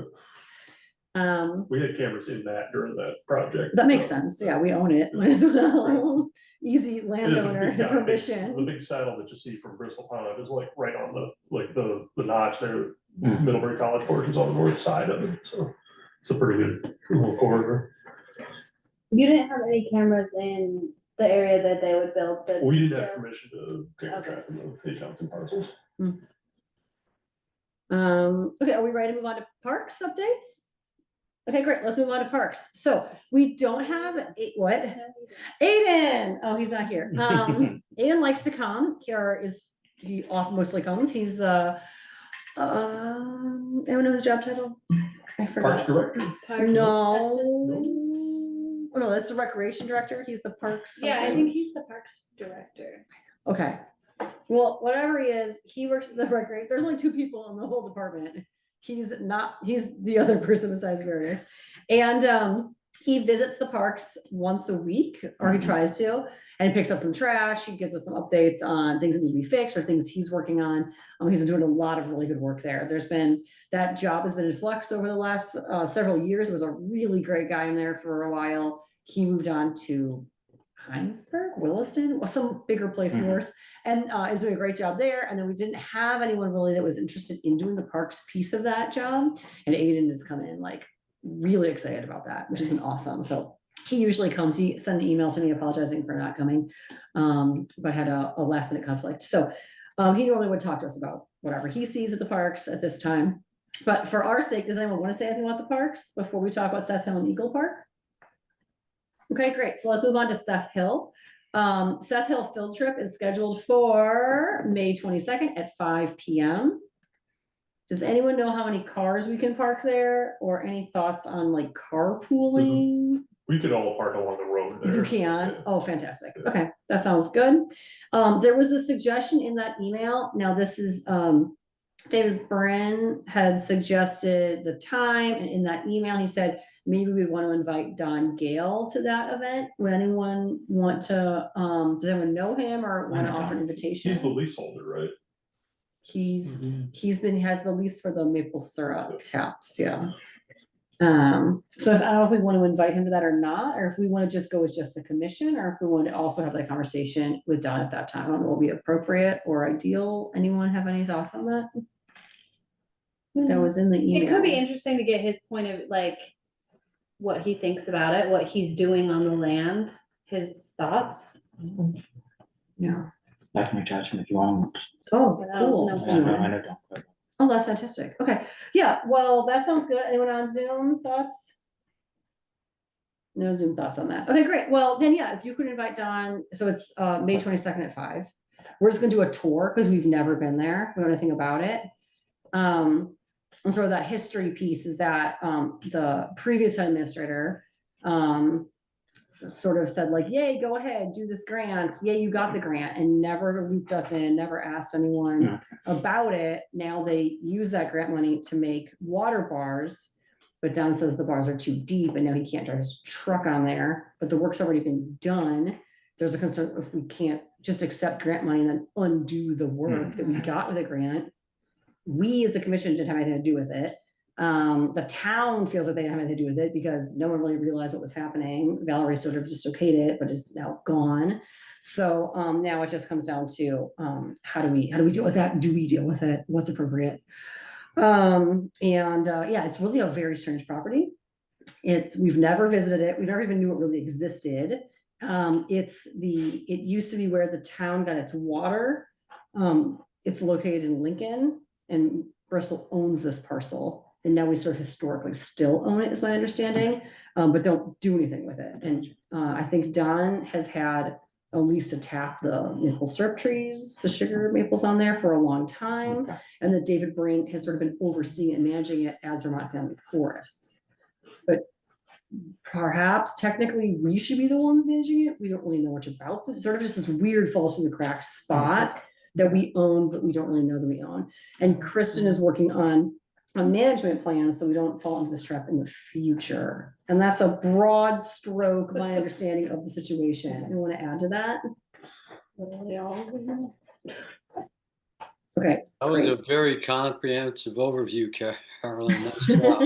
We had cameras in that during that project. That makes sense. Yeah, we own it. Might as well. Easy It is a landowner big- got a big- permission. The big saddle that you see from Bristol Pond is like right on the notch there. Mhm. Middlebury College portion's on the north side of it, so it's a pretty good little corridor. You didn't have any cameras in the area that they would build the. We didn't have trails? permission to camera Okay. trap in the Johnson parcels. Okay, are we ready to move on to parks updates? Okay, great. Let's move on to parks. So we don't have what? Aiden. Oh, he's not here. Aiden likes to come. He often mostly comes. He's the anyone know his job title? I forgot. Parks director? No. Oh, no, that's the recreation director. He's the parks. Yeah, I something. think he's the parks director. Okay. Well, whatever he is, he works at the recreation. There's only 2 people in the whole department. He's the other person besides Barry. And he visits the parks once a week, or he tries to, and he picks up some trash. He gives us some updates on things that need to be fixed or things he's working on. He's been doing a lot of really good work there. That job has been in flux over the last several years. There was a really great guy in there for a while. He moved on to Heinsberg, Williston, some bigger place north, and is doing a great job there. And then we didn't have anyone really that was interested in doing the parks piece of that job. And Aiden has come in like really excited about that, which has been awesome. So he usually comes, he sent an email to me apologizing for not coming, but had a last minute conflict. So he normally would talk to us about whatever he sees at the parks at this time. But for our sake, does anyone want to say anything about the parks before we talk about Seth Hill and Eagle Park? Okay, great. So let's move on to Seth Hill. Seth Hill field trip is scheduled for May 22nd at 5 p.m. Does anyone know how many cars we can park there, or any thoughts on like carpooling? We could all park along the road there. You can. Oh, fantastic. Okay, that sounds good. There was a suggestion in that email. Now this is David Brin had suggested the time, and in that email he said maybe we want to invite Don Gale to that event. Would anyone want to? Does anyone know him or want to offer an invitation? He's the leaseholder, right? Has the lease for the maple syrup taps, yeah. So I don't know if we want to invite him to that or not, or if we want to just go with just the commission, or if we want to also have that conversation with Don at that time, I don't know what will be appropriate or ideal. Anyone have any thoughts on that? That was in the email. It could be interesting to get his point of like what he thinks about it, what he's doing on the land, his thoughts. Yeah. I can reach out to him if you want. Oh, But I cool. don't know. I know Don quite well. Oh, that's fantastic. Okay. Yeah, well, that sounds good. Anyone on Zoom thoughts? No Zoom thoughts on that. Okay, great. Well, then, yeah, if you could invite Don, so it's May 22nd at 5. We're just gonna do a tour because we've never been there. We don't know anything about it. And sort of that history piece is that the previous administrator sort of said like, yay, go ahead, do this grant. Yay, you got the grant, and never looped us in, never asked anyone about it. Now they use that grant money to make water bars, but Don says the bars are too deep and now he can't drive his truck on there, but the work's already been done. There's a concern if we can't just accept grant money and then undo the work that we got with a grant. We as the commission didn't have anything to do with it. The town feels like they didn't have anything to do with it because no one really realized what was happening. Valerie sort of just okayed it, but is now gone. So now it just comes down to how do we deal with that? Do we deal with it? What's appropriate? Yeah, it's really a very strange property. We've never visited it. We never even knew it really existed. It used to be where the town got its water. It's located in Lincoln, and Bristol owns this parcel. And now we sort of historically still own it, is my understanding, but don't do anything with it. And I think Don has had a lease to tap the maple syrup trees, the sugar maples on there for a long time. And that David Brain has sort of been overseeing and managing it as Vermont Family Forests. But perhaps technically we should be the ones managing it. We don't really know much about this. Sort of just this weird falls through the cracks spot that we own, but we don't really know that we own. And Kristen is working on a management plan so we don't fall into this trap in the future. And that's a broad stroke, my understanding of the situation. You want to add to that? Okay. That was a very comprehensive overview, Carolyn. Nice job.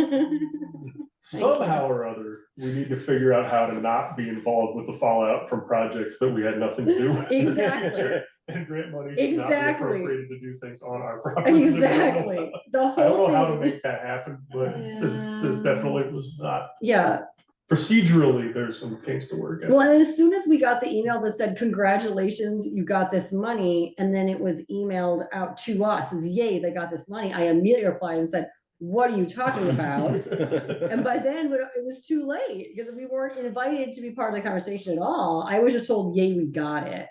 Somehow or other, we need to figure out how to not be involved with the fallout from projects that we had nothing to do with. Exactly. And grant money should not be Exactly. appropriated to do things on our property. Exactly. The I don't know whole how to thing. make that happen, but this definitely was not. Yeah. procedurally, there's some kinks to work out. Well, and as soon as we got the email that said, congratulations, you got this money, and then it was emailed out to us as, yay, they got this money, I immediately replied and said, what are you talking about? And by then it was too late because we weren't invited to be part of the conversation at all. I was just told, yay, we got it.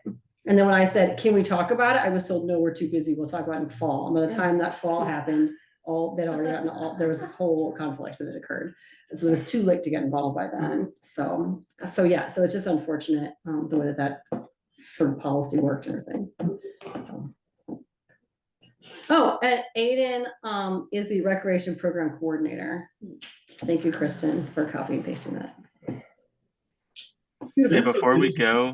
And then when I said, can we talk about it? I was told, no, we're too busy. We'll talk about it in fall. And by the time that fall happened, they'd already gotten there was this whole conflict that had occurred. So it was too late to get involved by then. So yeah, so it's just unfortunate the way that sort of policy worked and everything. So. Oh, and Aiden is the recreation program coordinator. Thank you, Kristen, for copy and pasting that. Hey, before we go,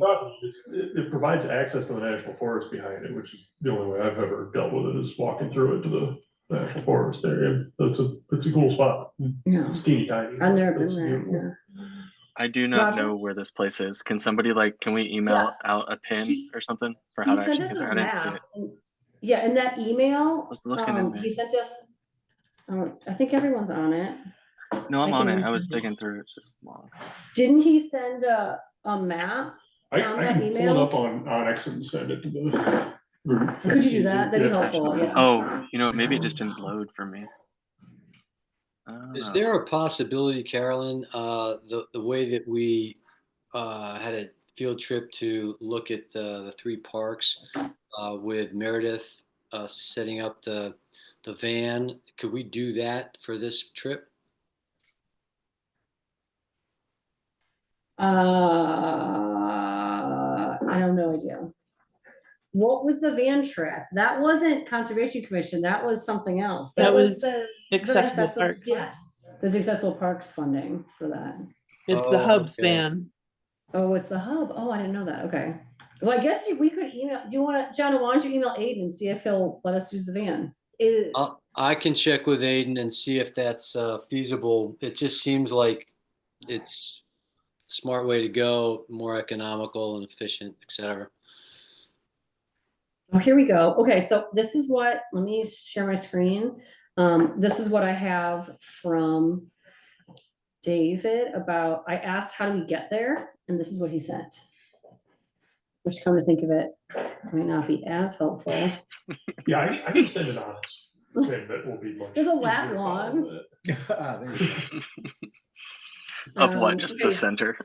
it provides access to the national forest behind it, which is the only way I've ever dealt with it, is walking through it to the national forest area. It's a cool spot. Yeah, it's teeny tiny. I've never It's been there. beautiful. Yeah. I do not Roger? know where this place is. Can somebody can we email out a pin or something for how He to sent actually us get there? a I didn't see map. it. Yeah, in that email, was looking in he there. sent us. I think everyone's on it. No, I'm I on can it. I was resend it. digging through. It's just long. Didn't he send a map? I that can pull it email? up on Onyx and send it to the group. Could you do that? That'd be Yeah. helpful. Yeah. Oh, maybe it just didn't load for me. Is there a possibility, Carolyn, the way that we had a field trip to look at the three parks with Meredith setting up the van, could we do that for this trip? I have no idea. What was the van trip? That wasn't Conservation Commission. That was something else. That was the accessible parks. Yes, there's accessible parks funding for that. It's the Oh, hubs okay. van. Oh, it's the hub. Oh, I didn't know that. Okay. Well, I guess we could email. Do you want to, John? Why don't you email Aiden and see if he'll let us use the van? I can check with Aiden and see if that's feasible. It just seems like it's a smart way to go, more economical and efficient, et cetera. Oh, here we go. Okay, so this is what, let me share my screen. This is what I have from David about, I asked, how do we get there? And this is what he sent. Which, come to think of it, might not be as helpful. Yeah, I can send it on. That will be much. There's a lat easier to long. follow it. Of what? Just the okay. center.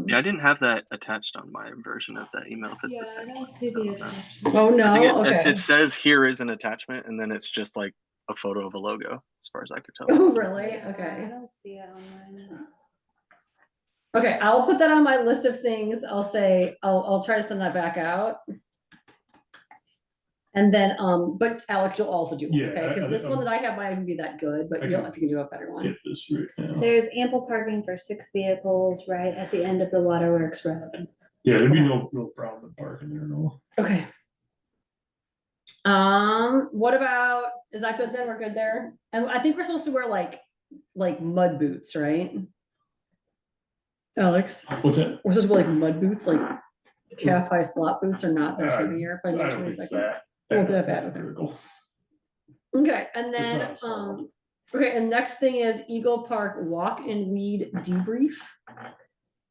Yeah, I didn't have that attached on my version of that email. If it's the same. I don't one, see so I the don't know. attachment. Oh, I think no, okay. it says here is an attachment, and then it's just like a photo of a logo, as far as I could tell. Oh, really? I Okay. don't see it online. Okay, I'll put that on my list of things. I'll say, I'll try to send that back out. And then, but Alex, you'll also do one, Yeah, okay? Because this one that I have might even be that good, but if you can do a better one. Get this right now. There's ample parking for 6 vehicles right at the end of the Waterworks Road. Yeah, there'd be no problem with parking there, no. Okay. What about, is that good then? We're good there? And I think we're supposed to wear like mud boots, right? Alex, What's that? we're supposed to wear like mud boots, like calf high slot boots are not that time of year. If I I May don't think 22nd. that. Won't be that bad, okay. Critical. Okay, and It's then, not a small okay, and next thing is Eagle Park Walk and Weed Debrief.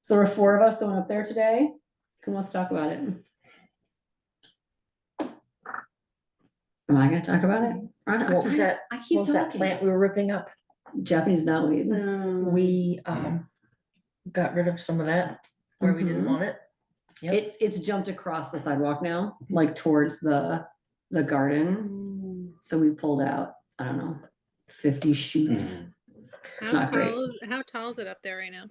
So there are 4 of us going up there today. Who wants to talk about it? Am I gonna talk about it? What was that? I keep What was that talking. plant we were ripping up? Japanese knotweed. We got rid of some of that where we didn't Mhm. want it. Yep. It's jumped across the sidewalk now, like towards the garden. So we pulled out, I don't know, 50 shoots. It's not great. How tall is it up there right now?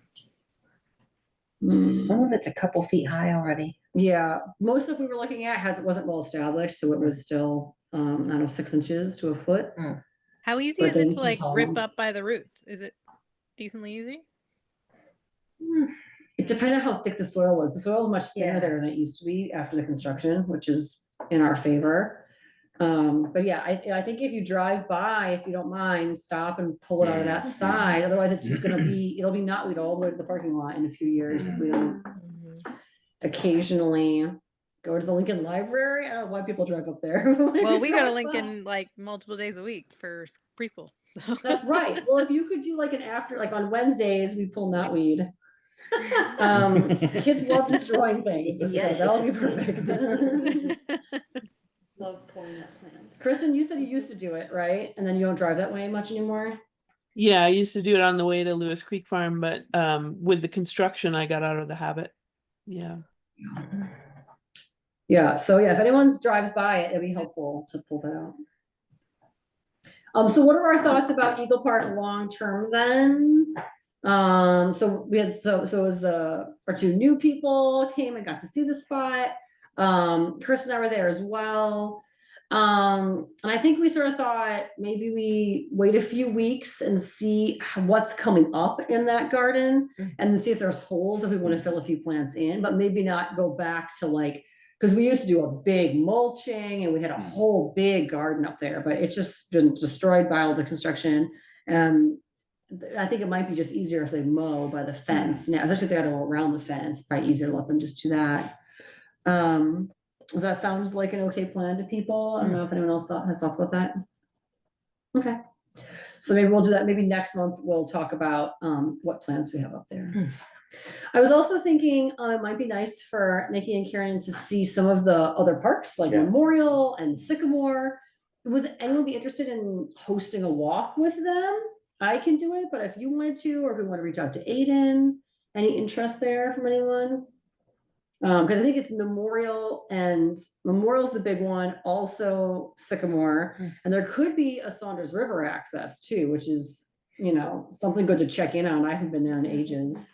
Some of it's a couple feet high already. Yeah, most stuff we were looking at wasn't well established, so it was still, I don't know, 6 inches to a foot. How easy But is then it to some like tall rip ones. up by the roots? Is it decently easy? It depended on how thick the soil was. The soil was much thinner Yeah. there than it used to be after the construction, which is in our favor. But yeah, I think if you drive by, if you don't mind, stop and pull it out of that side. Otherwise, it's just gonna be, it'll be knotweed all the way to the parking lot in a few years if we don't occasionally go to the Lincoln Library. I don't know why people drive up there. Well, we go to Drive Lincoln like multiple days a week for preschool. So That's right. Well, if you could do like an after, like on Wednesdays, we pull knotweed. Kids love destroying things, so Yes. that'll be perfect. Love pulling up plants. Kristen, you said you used to do it, right? And then you don't drive that way much anymore? Yeah, I used to do it on the way to Lewis Creek Farm, but with the construction, I got out of the habit. Yeah. Yeah, so yeah, if anyone drives by it, it'd be helpful to pull that out. So what are our thoughts about Eagle Park long-term then? So we had, so it was our two new people came and got to see the spot. Chris and I were there as well. And I think we sort of thought maybe we wait a few weeks and see what's coming up in that garden and then see if there's holes if we want to fill a few plants in, but maybe not go back to like, because we used to do a big mulching and we had a whole big garden up there, but it's just been destroyed by all the construction. And I think it might be just easier if they mow by the fence now, especially if they got to go around the fence, probably easier to let them just do that. Does that sound like an okay plan to people? I don't know if anyone else has thoughts about that. Okay. So maybe we'll do that. Maybe next month we'll talk about what plants we have up there. I was also thinking it might be nice for Nikki and Karen to see some of the other parks like Memorial and Sycamore. Was anyone be interested in hosting a walk with them? I can do it, but if you wanted to, or if we want to reach out to Aiden, any interest there from anyone? Because I think it's Memorial and Memorial's the big one, also Sycamore, and there could be a Saunders River access too, which is, you know, something good to check in on. I haven't been there in ages.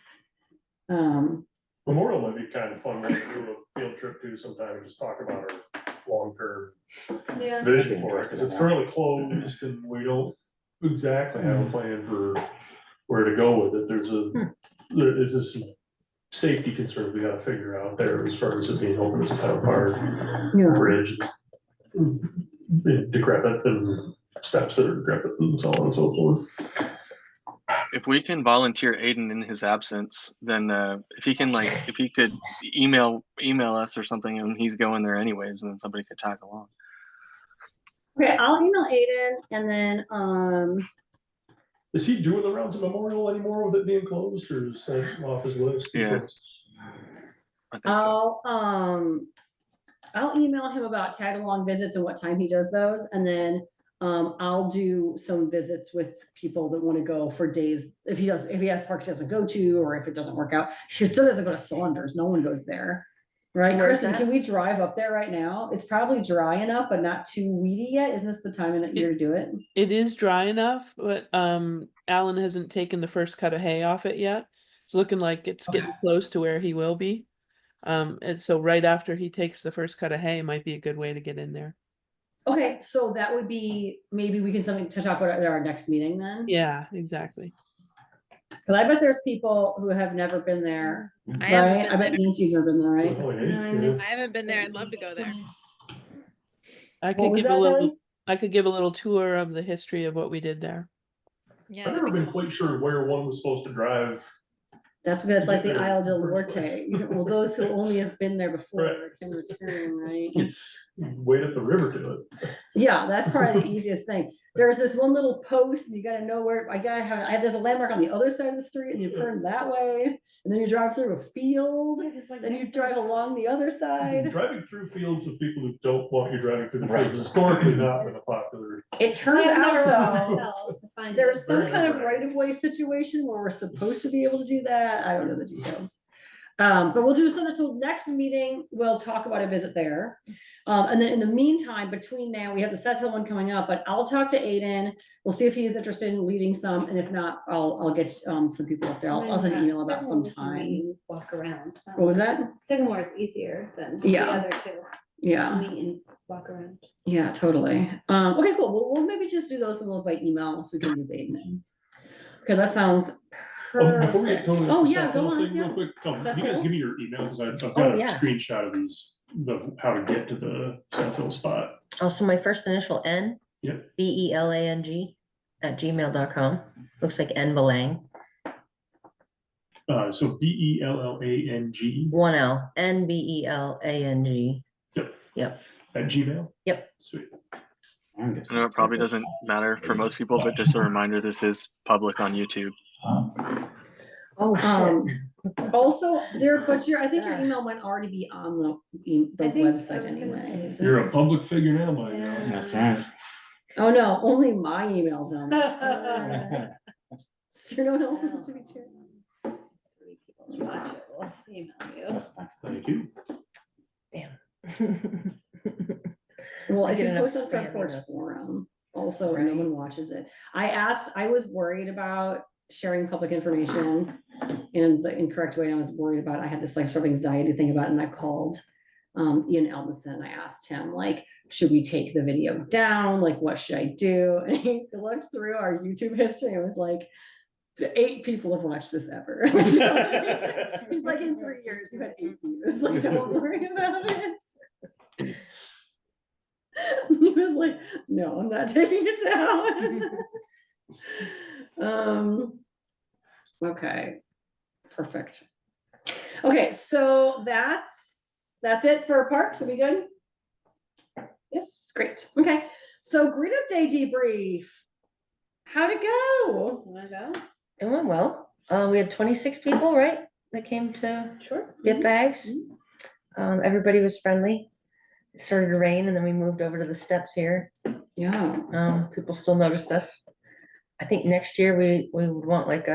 Memorial might be kind of fun to do a field trip to sometime and just talk about our long-term vision for it, because it's currently closed and we don't exactly have a plan for where to go with it. There's this safety concerns we gotta figure out there as far as it being open as a town park. Bridge is decrepit and steps that are decrepit and so on and so forth. If we can volunteer Aiden in his absence, then if he could email us or something, and he's going there anyways, and then somebody could tag along. Okay, I'll email Aiden and then Is he doing the rounds of Memorial anymore with it being closed, or is that off his list? Yeah. I think so. I'll email him about tag along visits and what time he does those, and then I'll do some visits with people that want to go for days. If he has parks he doesn't go to, or if it doesn't work out, she still doesn't go to Saunders. No one goes there, right? Where's Kristen, that? can we drive up there right now? It's probably dry enough, but not too weedy yet. Isn't this the time in the year to do it? It is dry enough, but Alan hasn't taken the first cut of hay off it yet. It's looking like it's getting close to where he will be. And so right after he takes the first cut of hay might be a good way to get in there. Okay, so that would be, maybe we can something to talk about at our next meeting then? Yeah, exactly. Because I bet there's people who have never been there, I right? haven't I bet been Nancy, you've never been there, right? there. I haven't been there. I'd love to go there. I What could was give that, a little. Kelly? I could give a little tour of the history of what we did there. Yeah, I've that'd never be been quite sure where one was supposed to drive. That's because it's like the Yeah, Isle del first Norte. place. Well, those who only have been there before Right. can return, right? Wade up the river to it. Yeah, that's probably the easiest thing. There's this one little post and you gotta know where, there's a landmark on the other side of the street and you turn that way. And then you drive through a field, then you drive along the other side. Driving through fields of people who don't want you driving through the Right. fields has historically not been a popular. It turns I've out never though, myself to find there's it, some but- kind of right-of-way situation where we're supposed to be able to do that. I don't know the details. But we'll do something. So next meeting, we'll talk about a visit there. And then in the meantime, between now, we have the Seth Hill one coming up, but I'll talk to Aiden. We'll see if he's interested in leading some. And if not, I'll get some people up there. I'll send an email about some time. Walk around. What was that? Sycamore is easier than the Yeah. other two. Yeah. Meet and walk around. Yeah, totally. Okay, cool. We'll maybe just do some of those by email so we can do Aiden. Okay, that sounds Before we get perfect. totally. Oh, off the yeah, Seth go Hill on. thing real Yeah. quick, can Seth you guys Hill? give me your email, because I've Oh, got a yeah. screenshot of these, of how to get to the Seth Hill spot. Oh, so my first initial N. Yep. BELANG @gmail.com. Looks like N Belang. So BELLANG. One L, NBELANG Yep. At Gmail? Yep. Sweet. I know it probably doesn't matter for most people, but just a reminder, this is public on YouTube. Oh, shit. Also, I think your email might already be on the website anyway. isn't You're it? a public figure now, my God. Yeah. That's right. Oh, no, only my email's on there. So no one else wants to be chair. 3 people to watch it. We'll email you. Thank you. Damn. Well, I if get you enough post on Front spam Porch emails. Forum, also, no Right. one watches it. I was worried about sharing public information in the incorrect way. And I was worried about, I had this like sort of anxiety thing about it, and I called Ian Elmison, and I asked him, like, should we take the video down? Like, what should I do? And he looked through our YouTube history and was like, 8 people have watched this ever. He's like, in 3 years, you had 8 views. Like, don't worry about it. He was like, no, I'm not taking it down. Okay, perfect. Okay, so that's it for parks. Are we good? Yes, great. Okay, so Green Up Day debrief. How'd it go? Wanna go? It went well. We had 26 people, right? That came to get bags. Everybody was friendly. It started to rain, and then we moved over to the steps here. Yeah. People still noticed us. I think next year we would want like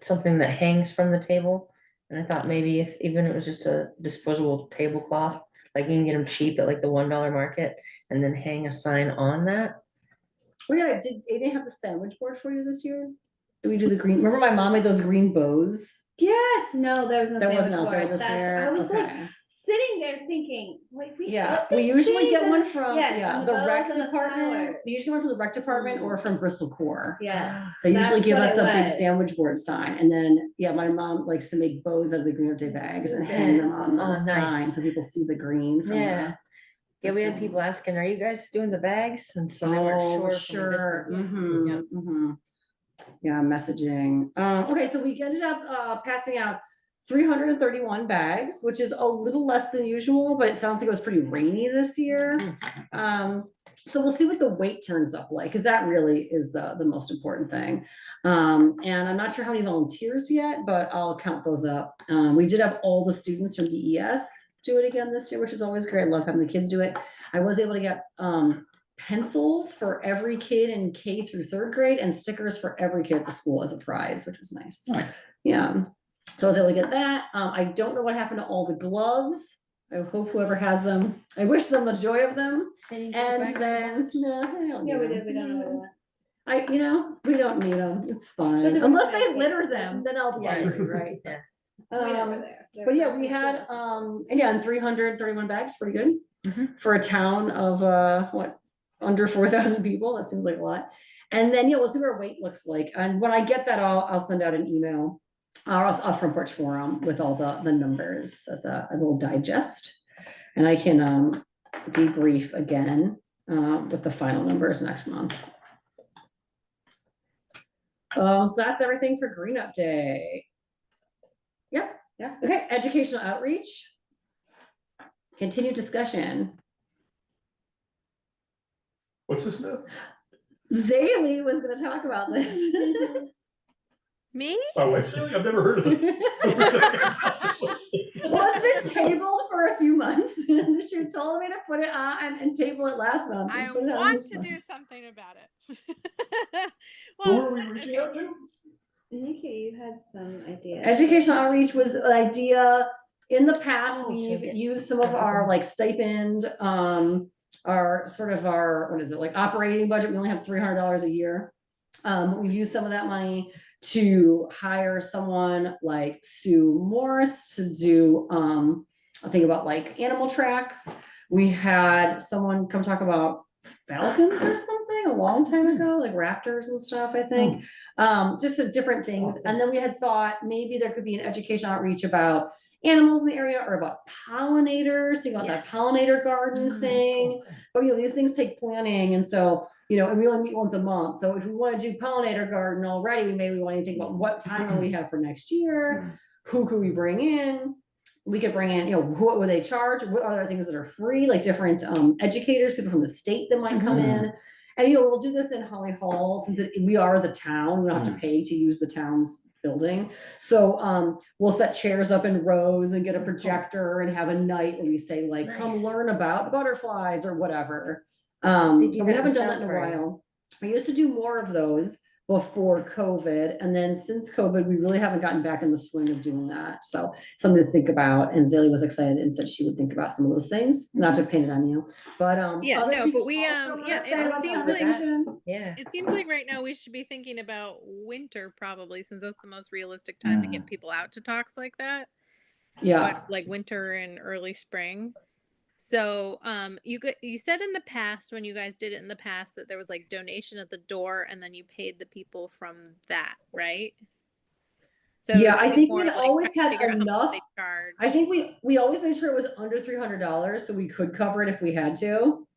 something that hangs from the table. And I thought maybe if even it was just a disposable tablecloth, like you can get them cheap at like the $1 market, and then hang a sign on that. Oh yeah, did Aiden have the sandwich board for you this year? Did we do the green? Remember my mom made those green bows? Yes, no, there was no. That wasn't sandwich out there board. this That's- year. I was like Okay. sitting there thinking, wait, we Yeah, have we these usually things get and- one from, Yes, yeah, and the bows rec and the department. flowers. We usually get one from the rec department or from Bristol Core. Yes. They usually that's give what us it a big was. sandwich board sign, and then, yeah, my mom likes to make bows out of the Green Up Day bags and hang them on Oh, the nice. sign, so people see the green from Yeah. the Yeah, we had thing. people asking, are you guys doing the bags? And so they weren't Oh, sure. sure. From a distance. Mhm, Yep. mhm. Yeah, messaging. Okay, so we ended up passing out 331 bags, which is a little less than usual, but it sounds like it was pretty rainy this year. So we'll see what the weight turns up like, because that really is the most important thing. And I'm not sure how many volunteers yet, but I'll count those up. We did have all the students from BES do it again this year, which is always great. I love having the kids do it. I was able to get pencils for every kid in K through 3rd grade and stickers for every kid at the school as a prize, which was nice. Yeah, so I was able to get that. I don't know what happened to all the gloves. I hope whoever has them, I wish them the joy of them. And then, no, I don't Yeah, need we them. did, we don't know what We don't need them. It's But fine. there was Unless a they nice litter gift. them, then I'll be Yeah. angry, right? Yeah. we were there. But yeah, we had, and yeah, and 331 bags, pretty good. Mhm. For a town of, under 4,000 people, that seems like a lot. And then, yeah, we'll see what our weight looks like. And when I get that, I'll send out an email, off Front Porch Forum with all the numbers as a little digest. And I can, debrief again, with the final numbers next month. So that's everything for Green Up Day. Yep, yeah, okay, educational outreach. Continued discussion. What's this now? Zaylee was gonna talk about this. Me? Oh, wait, really? I've never heard of this. Well, it's been tabled for a few months. She told me to put it on and table it last month. I and put it on want this to month. do something about it. Who are we reaching out to? Nikki, you had some ideas. Educational outreach was an idea. In the past, Oh, we've take it. used some of our like stipend, our sort of our, what is it, like operating budget. We only have $300 a year. We've used some of that money to hire someone like Sue Morris to do a thing about like animal tracks. We had someone come talk about falcons or something a long time ago, like raptors and stuff, I think. Just some different things. And then we had thought maybe there could be an education outreach about animals in the area or about pollinators, think about that Yes. pollinator garden thing. But these things take planning, and so and we only meet once a month. So if we want to do pollinator garden already, maybe we want to think about what time we have for next year, who could we bring in, we could bring in, what would they charge? What other things that are free, like different educators, people from the state that might come in. And, we'll do this in Holly Hall since we are the town, we don't have to pay to use the town's building. So we'll set chairs up in rows and get a projector and have a night where we say like, come learn about butterflies or whatever. We haven't done that in a while. I used to do more of those before COVID. And then since COVID, we really haven't gotten back in the swing of doing that. So something to think about. And Zaylee was excited and said she would think about some of those things, not to pin it on you, but Yeah, other no, people but we also are yeah, excited it about the seems like conversation. Yeah. it seems like right now we should be thinking about winter probably, since that's the most realistic time to get people out to talks like that. Yeah. But like winter and early spring. So you said in the past, when you guys did it in the past, that there was like donation at the door and then you paid the people from that, right? So Yeah, it'd I be think more we like always trying to had figure out how much enough. they charge. I think we always made sure it was under $300 so we could cover it if we had to.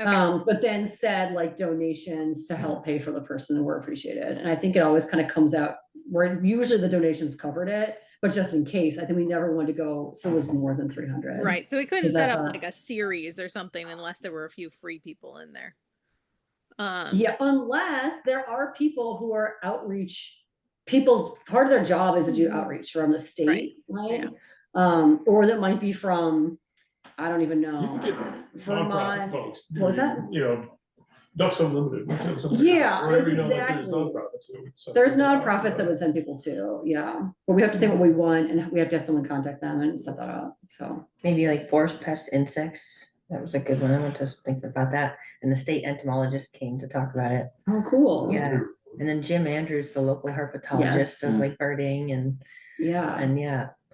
Okay. But then said like donations to help pay for the person and we're appreciated. And I think it always kind of comes out where usually the donations covered it, but just in case, I think we never wanted to go so it was more than 300. Right. So we couldn't 'Cause set that's up our- like a series or something unless there were a few free people in there. Yeah, unless there are people who are outreach, people's part of their job is to do outreach from the state, right? Or that might be from, I don't even You can know, get nonprofit Vermont. folks. What was that? Ducks Unlimited. Yeah, Wherever, there's exactly. nonprofits that would send There's people out, nonprofits that would send people to, yeah, but we have to think what we want and we have to have someone contact them and set that up, so. Maybe like forest pest insects. That was a good one. I went to think about that. And the state entomologist came to talk about it. Oh, cool. Yeah. And then Jim Andrews, the local herpetologist, Yes. does like birding and Yeah.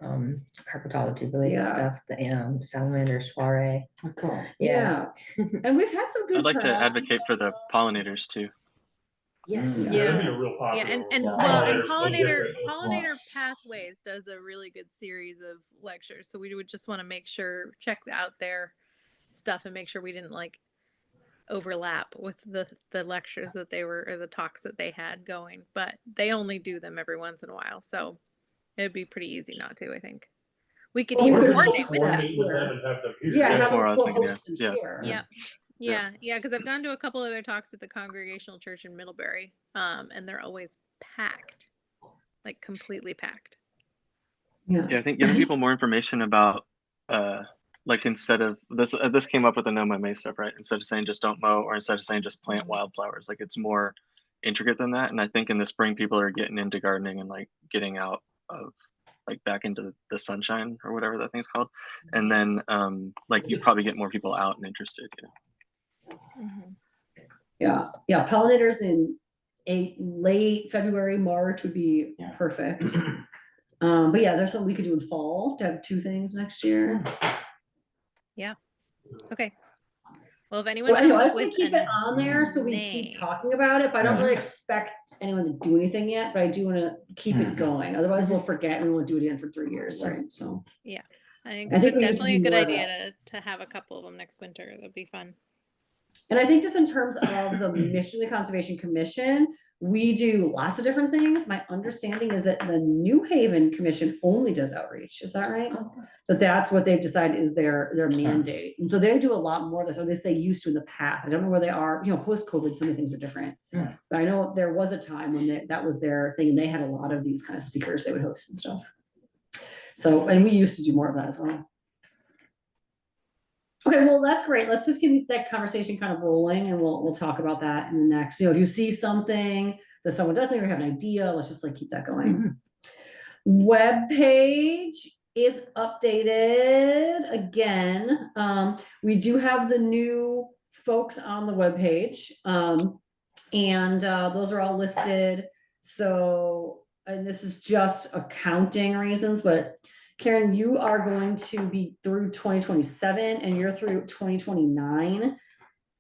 herpetology related Yeah. stuff, the salamander soiree. Cool. Yeah. And we've had some good I'd like to turns. advocate for the pollinators too. Yes. Yeah, that'd be a real Yeah, popular and one. well, and Pollinators, pollinator pathways does a really good series of lectures. So we would just want to make sure, check out their stuff and make sure we didn't like overlap with the lectures that they were, or the talks that they had going, but they only do them every once in a while. So it'd be pretty easy not to, I think. We could Well, even we could coordinate host with that Coordinate with here. them and have them here. Yeah, That's have more a I was thinking, host them yeah. here. Yeah, because I've gone to a couple other talks at the Congregational Church in Middlebury, and they're always packed, like completely packed. Yeah, I think giving people more information about, like instead of this came up with the No Mow May stuff, right? Instead of saying just don't mow, or instead of saying just plant wildflowers, like it's more intricate than that. And I think in the spring, people are getting into gardening and like getting out of like back into the sunshine or whatever that thing's called. And then like you probably get more people out and interested. Yeah, pollinators in late February, March would be perfect. But yeah, there's something we could do in fall to have 2 things next year. Yeah. Okay. Well, if anyone Well, anyway, I comes just up want with to keep it an on there so we keep talking about it, but I don't really expect anyone to do anything yet, but I do want to keep it going. Otherwise we'll forget and we won't do it again for 3 years, right? So. Yeah, I I think think it's we need to definitely a do good more of idea to have a couple of them next winter. That'd be fun. And I think just in terms of the mission of the Conservation Commission, we do lots of different things. My understanding is that the New Haven Commission only does outreach. Is that right? So that's what they've decided is their mandate. And so they do a lot more of this, or at least they used to in the past. I don't know where they are, post-COVID, some of the things are different. But I know there was a time when that was their thing and they had a lot of these kind of speakers they would host and stuff. So, and we used to do more of that as well. Okay, well, that's great. Let's just keep that conversation kind of rolling and we'll talk about that in the next, if you see something that someone doesn't even have an idea, let's just like keep that going. Web page is updated again. We do have the new folks on the web page. And those are all listed. So, and this is just accounting reasons, but Karen, you are going to be through 2027 and you're through 2029.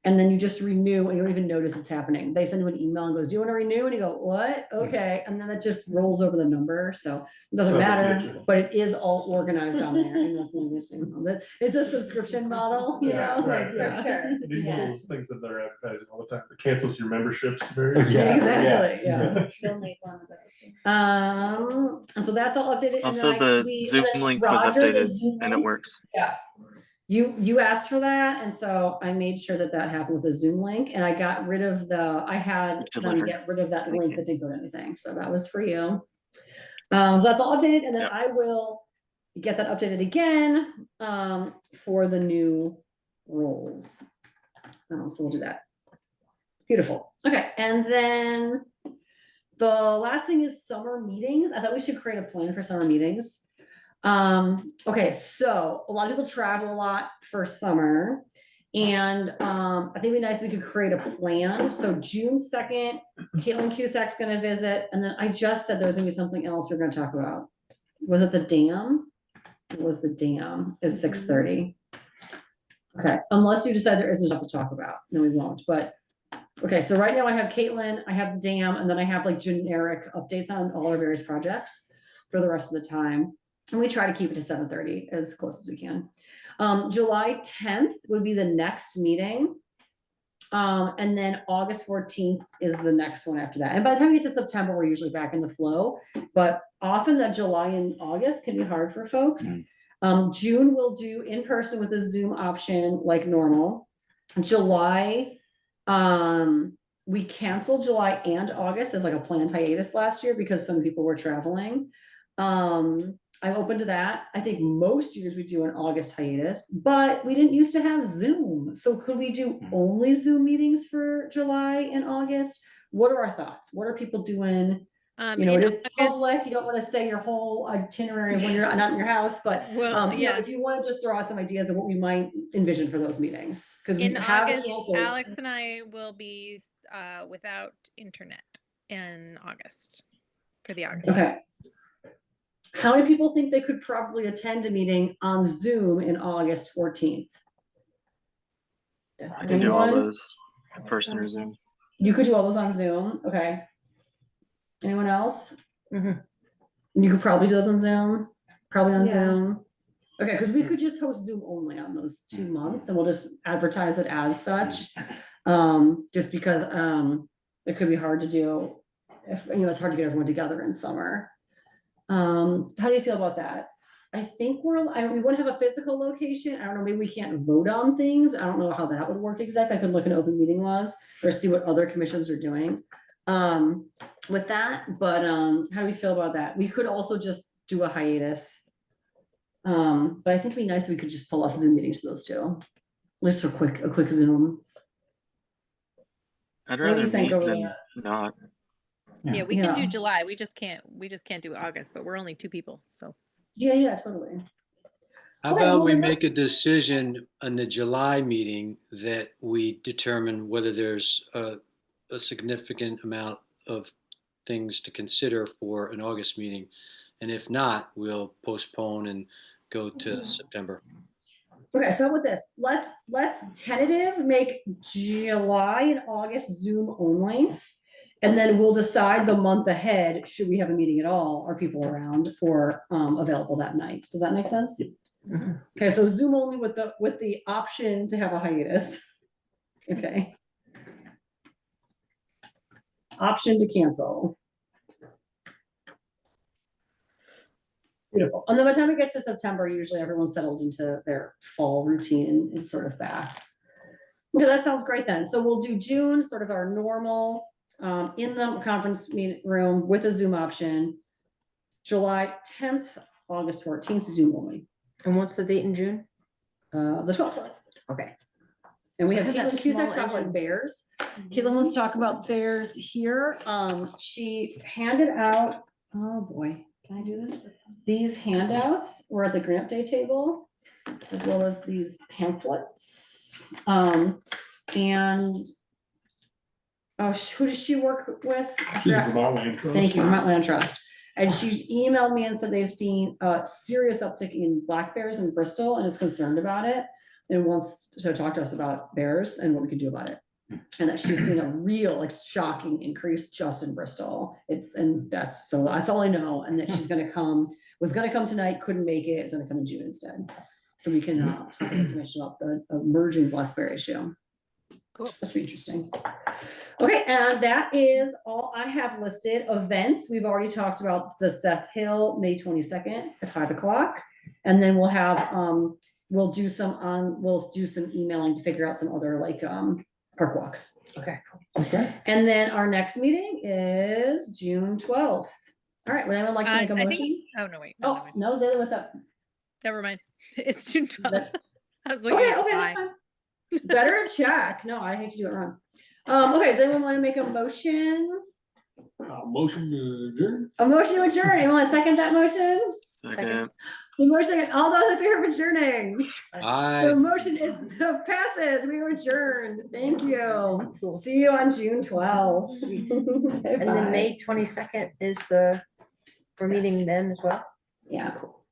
And then you just renew and you don't even notice it's happening. They send you an email and goes, do you want to renew? And you go, what? Okay. And then it just rolls over the number. So it doesn't So I matter, get you. but it is all organized on there. And that's interesting. It's a subscription model, you Yeah, know? right, like, right. yeah. Sure. These are Yeah. those things that they're advertising all the time. It cancels your memberships very easily. Yeah. Exactly, yeah. You'll need one of those. And so that's all updated. And Also, then the Zoom link was Roger, the updated Zoom and it link, works. yeah. You asked for that, and so I made sure that that happened with the Zoom link, and I got rid of I had them Delivered. get rid of that Thank link you. that didn't go to anything, so that was for you. So that's all updated, and then Yep. I will get that updated again, for the new roles. So we'll do that. Beautiful, okay, and then the last thing is summer meetings. I thought we should create a plan for summer meetings. Okay, so a lot of people travel a lot for summer. And I think it'd be nice if we could create a plan. So June 2nd, Caitlin Cusack's gonna visit, and then I just said there was gonna be something else we're gonna talk about. Was it the dam? It was the dam, is 6:30. Okay, unless you decide there isn't enough to talk about, then we won't, but. Okay, so right now I have Caitlin, I have the dam, and then I have like generic updates on all our various projects for the rest of the time. And we try to keep it to 7:30 as close as we can. July 10th would be the next meeting. And then August 14th is the next one after that. And by the time we get to September, we're usually back in the flow, but often that July and August can be hard for folks. June we'll do in person with a Zoom option like normal. July, we canceled July and August as like a planned hiatus last year because so many people were traveling. I'm open to that. I think most years we do an August hiatus, but we didn't used to have Zoom. So could we do only Zoom meetings for July and August? What are our thoughts? What are people doing? You know, in it is August- public. You don't want to say your whole itinerary when you're not in your house, but Well, you know, yeah. if you want to just throw out some ideas of what we might envision for those meetings, because we In have August, canceled. Alex and I will be without internet in August for the August. Okay. How many people think they could probably attend a meeting on Zoom in August 14th? I can do all Anyone? those in person or Zoom. You could do all those on Zoom, okay. Anyone else? Mhm. You could probably do those on Zoom, probably on Yeah. Zoom. Okay, because we could just host Zoom only on those 2 months and we'll just advertise it as such. Just because it could be hard to do if, you know, it's hard to get everyone together in summer. How do you feel about that? I think we wouldn't have a physical location. I don't know, maybe we can't vote on things. I don't know how that would work exactly. I could look at open meeting laws or see what other commissions are doing. With that, but how do we feel about that? We could also just do a hiatus. But I think it'd be nice if we could just pull off Zoom meetings to those two. Just a quick Zoom. I'd What do rather you think meet over than there? not. Yeah, we can do Yeah. July. We just can't do August, but we're only 2 people, so. Yeah, totally. How Okay, about well, we then make a decision on the July meeting that we determine whether there's a significant amount of things to consider for an August meeting? And if not, we'll postpone and go to September. Okay, so with this, let's tentative make July and August Zoom only. And then we'll decide the month ahead, should we have a meeting at all, are people around or available that night? Does that make sense? Mhm. Okay, so Zoom only with the option to have a hiatus. Okay. Option to cancel. Beautiful. And then by the time we get to September, usually everyone's settled into their fall routine and sort of back. Okay, that sounds great then. So we'll do June, sort of our normal, in the conference meeting room with a Zoom option. July 10th, August 14th, Zoom only, And what's the date in June? the 12th. Okay. And we So have I have that Caitlin Cusack small talk about engine. bears. Caitlin wants to talk about bears here. She handed out, oh boy, can I do this? These handouts were at the grant day table, as well as these pamphlets. And oh, who does she work with? She's a Vermont Land Trust. Thank you, Vermont Land Trust. And she emailed me and said they've seen a serious uptick in black bears in Bristol and is concerned about it. and wants to talk to us about bears and what we could do about it. And that she's seen a real, like, shocking increase just in Bristol. That's all I know. And that she's gonna come, was gonna come tonight, couldn't make it, is gonna come in June instead. So we can talk to the commission about the emerging blackberry issue. Cool. That's be interesting. Okay, and that is all I have listed. Events, we've already talked about the Seth Hill, May 22nd at 5 o'clock. And then we'll have, we'll do some emailing to figure out some other, like, park walks. Okay. Okay. And then our next meeting is June 12th. All right, would anyone like to make a I think- motion? Oh, no, wait. Oh, no, Zayla, what's up? Never mind. It's June 12th. That- I was looking Okay, at okay, July. that's fine. Better check. No, I hate to do it wrong. Okay, does anyone want to make a motion? Motion to adjourn? A motion to adjourn. Anyone want to second that motion? Second. The motion, all those in favor of adjourning? The I, motion passes. We are adjourned. Thank you. Cool. See you on June 12th. And then May 22nd is the, we're meeting Yes. then as well. Yeah, cool.